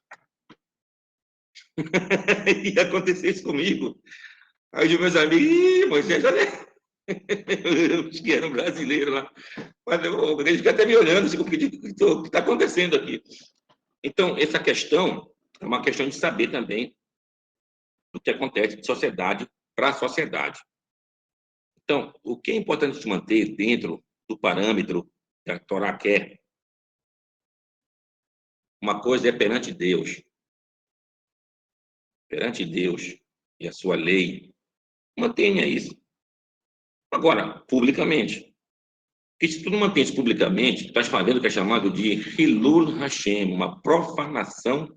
Ia acontecer isso comigo. Aí os meus amigos, ih, Moisés, olha. Os que eram brasileiros lá. Mas eles ficam até me olhando, assim, o que está acontecendo aqui. Então, essa questão é uma questão de saber também o que acontece de sociedade para a sociedade. Então, o que é importante se manter dentro do parâmetro que a Torá quer? Uma coisa é perante Deus e a sua lei, mantenha isso. Agora, publicamente. Porque se tu não mantém isso publicamente, tu estás fazendo o que é chamado de Hilul Hashem, uma profanação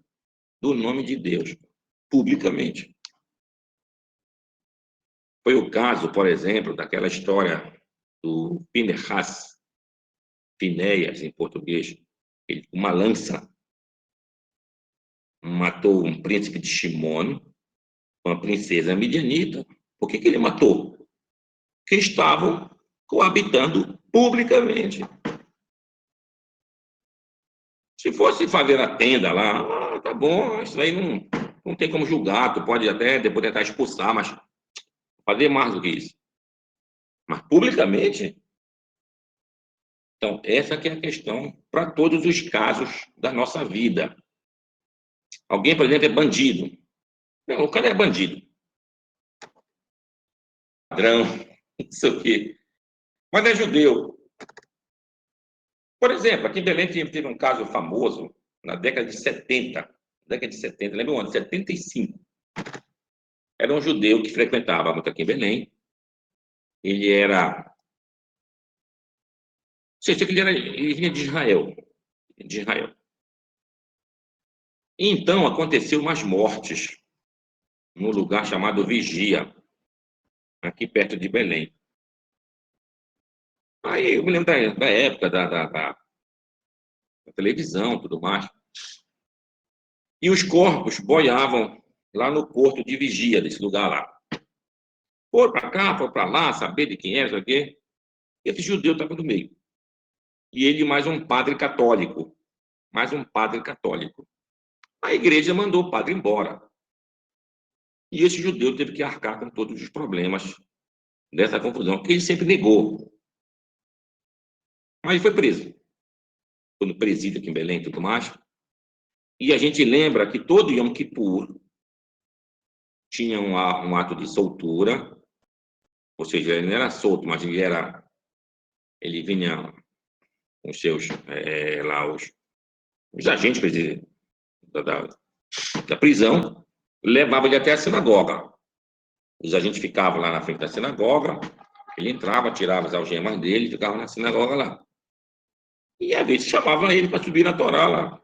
do nome de Deus, publicamente. Foi o caso, por exemplo, daquela história do Pinehas, Finéias, em português, ele, uma lança matou um príncipe de Shimon, uma princesa midianita. Por que ele matou? Porque estavam coabitando publicamente. Se fosse fazer a tenda lá, tá bom, isso aí não tem como julgar, tu pode até depois tentar expulsar, mas fazer mais do que isso. Mas publicamente, então essa que é a questão para todos os casos da nossa vida. Alguém, por exemplo, é bandido. Não, o cara é bandido. Ladrão, não sei o quê. Mas é judeu. Por exemplo, aqui em Belém teve um caso famoso na década de 70. Lembra o ano? 75. Era um judeu que frequentava muito aqui em Belém. Ele era... Sei que ele vinha de Israel. E então, aconteceu umas mortes num lugar chamado Vigia, aqui perto de Belém. Aí eu me lembro da época da televisão, tudo mais. E os corpos boiavam lá no porto de Vigia, desse lugar lá. Foram para cá, foram para lá, saber de quem era, sabe o quê? Esse judeu estava no meio. E ele mais um padre católico. A igreja mandou o padre embora. E esse judeu teve que arcar com todos os problemas dessa confusão, que ele sempre negou. Mas foi preso. Foi no presídio aqui em Belém e tudo mais. E a gente lembra que todo Yom Kippur tinha um ato de soltura, ou seja, ele não era solto, mas ele vinha com os seus, lá, os agentes da prisão, levava ele até a sinagoga. Os agentes ficavam lá na frente da sinagoga, ele entrava, tirava as algemas dele, ficava na sinagoga lá. E às vezes chamava ele para subir na Torá lá.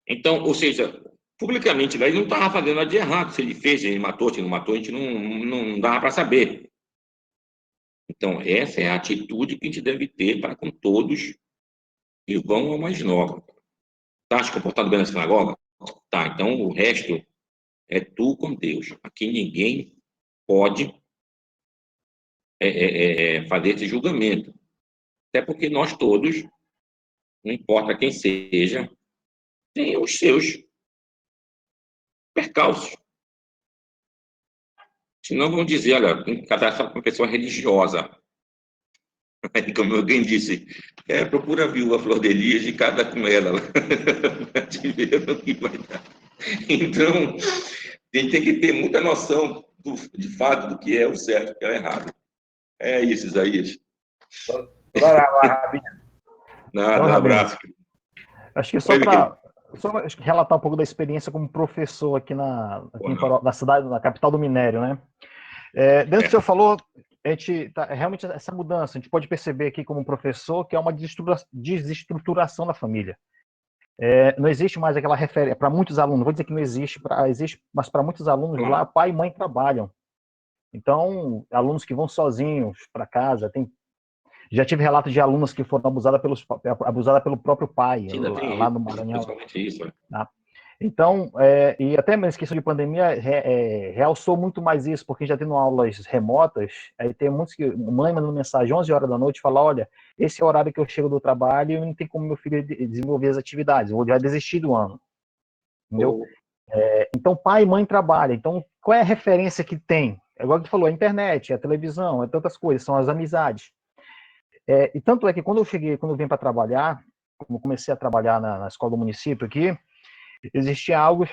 Então, ou seja, publicamente, ele não estava fazendo nada de errado. Se ele fez, se ele matou, se não matou, a gente não dava para saber. Então, essa é a atitude que a gente deve ter para com todos que vão ao mais novo. Está se comportando bem na sinagoga? Tá, então o resto é tu com Deus. Aqui ninguém pode fazer esse julgamento. Até porque nós todos, não importa quem seja, tem os seus percalços. Senão vão dizer, olha, tem que casar só com uma pessoa religiosa. Aí, como alguém disse, procura a viúva Flor de Lis e casa com ela. Te ver o que vai dar. Então, a gente tem que ter muita noção, de fato, do que é o certo e o que é o errado. É isso, Isaías. Nada, um abraço. Acho que só para relatar um pouco da experiência como professor aqui na cidade, na capital do minério, né? Dentro do que o senhor falou, a gente realmente essa mudança, a gente pode perceber aqui como professor que é uma desestruturação da família. Não existe mais aquela referência, para muitos alunos, vou dizer que não existe, mas para muitos alunos lá, pai e mãe trabalham. Então, alunos que vão sozinhos para casa, já tive relatos de alunos que foram abusadas pelo próprio pai, lá no Maranhão. Isso, tá? Então, e até mesmo questão de pandemia realçou muito mais isso, porque já tendo aulas remotas, aí tem muitos que mãe mandando mensagem 11 horas da noite, fala, olha, esse é o horário que eu chego do trabalho e não tem como meu filho desenvolver as atividades, eu vou já desistir do ano, entendeu? Então, pai e mãe trabalham, então qual é a referência que tem? É igual que tu falou, a internet, a televisão, é tantas coisas, são as amizades. E tanto é que quando eu vim para trabalhar, como comecei a trabalhar na escola do município aqui, existia algo,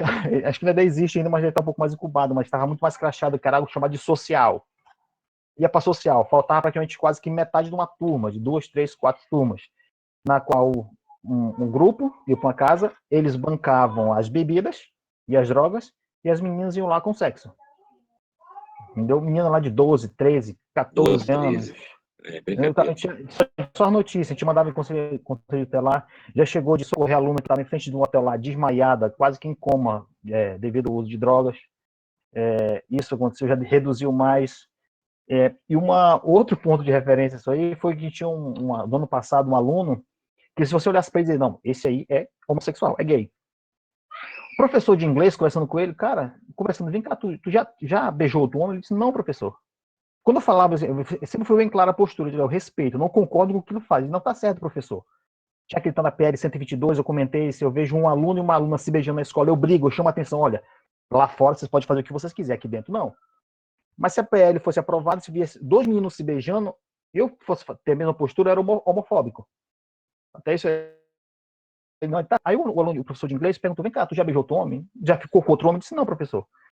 acho que ainda existe ainda, mas já está um pouco mais incubado, mas estava muito mais crachado, que era algo chamado de social. Ia para social, faltava praticamente quase que metade de uma turma, de 2, 3, 4 turmas, na qual um grupo ia para uma casa, eles bancavam as bebidas e as drogas, e as meninas iam lá com sexo. Entendeu? Menina lá de 12, 13, 14 anos. 13. Brincadeira. Só notícia, a gente mandava em conselho tutelar, já chegou de socorrer aluno que estava em frente de um hotel lá, desmaiada, quase que em coma, devido ao uso de drogas. Isso aconteceu, já reduziu mais. E outro ponto de referência isso aí foi que tinha no ano passado um aluno que, se você olhasse para ele e dizer, não, esse aí é homossexual, é gay. O professor de inglês, conversando com ele, cara, conversando, vem cá, tu já beijou outro homem? Ele disse, não, professor. Quando eu falava, sempre foi bem clara a postura, eu respeito, eu não concordo com o que ele faz. Ele, não, tá certo, professor. Já que ele está na PL 122, eu comentei, se eu vejo um aluno e uma aluna se beijando na escola, eu brigo, eu chamo a atenção, olha, lá fora vocês podem fazer o que vocês quiserem, aqui dentro não. Mas se a PL fosse aprovada, se viesse 2 meninos se beijando, eu fosse ter a mesma postura, eu era homofóbico. Até isso aí o professor de inglês perguntou, vem cá, tu já beijou outro homem? Já ficou com outro homem? Eu disse, não, professor.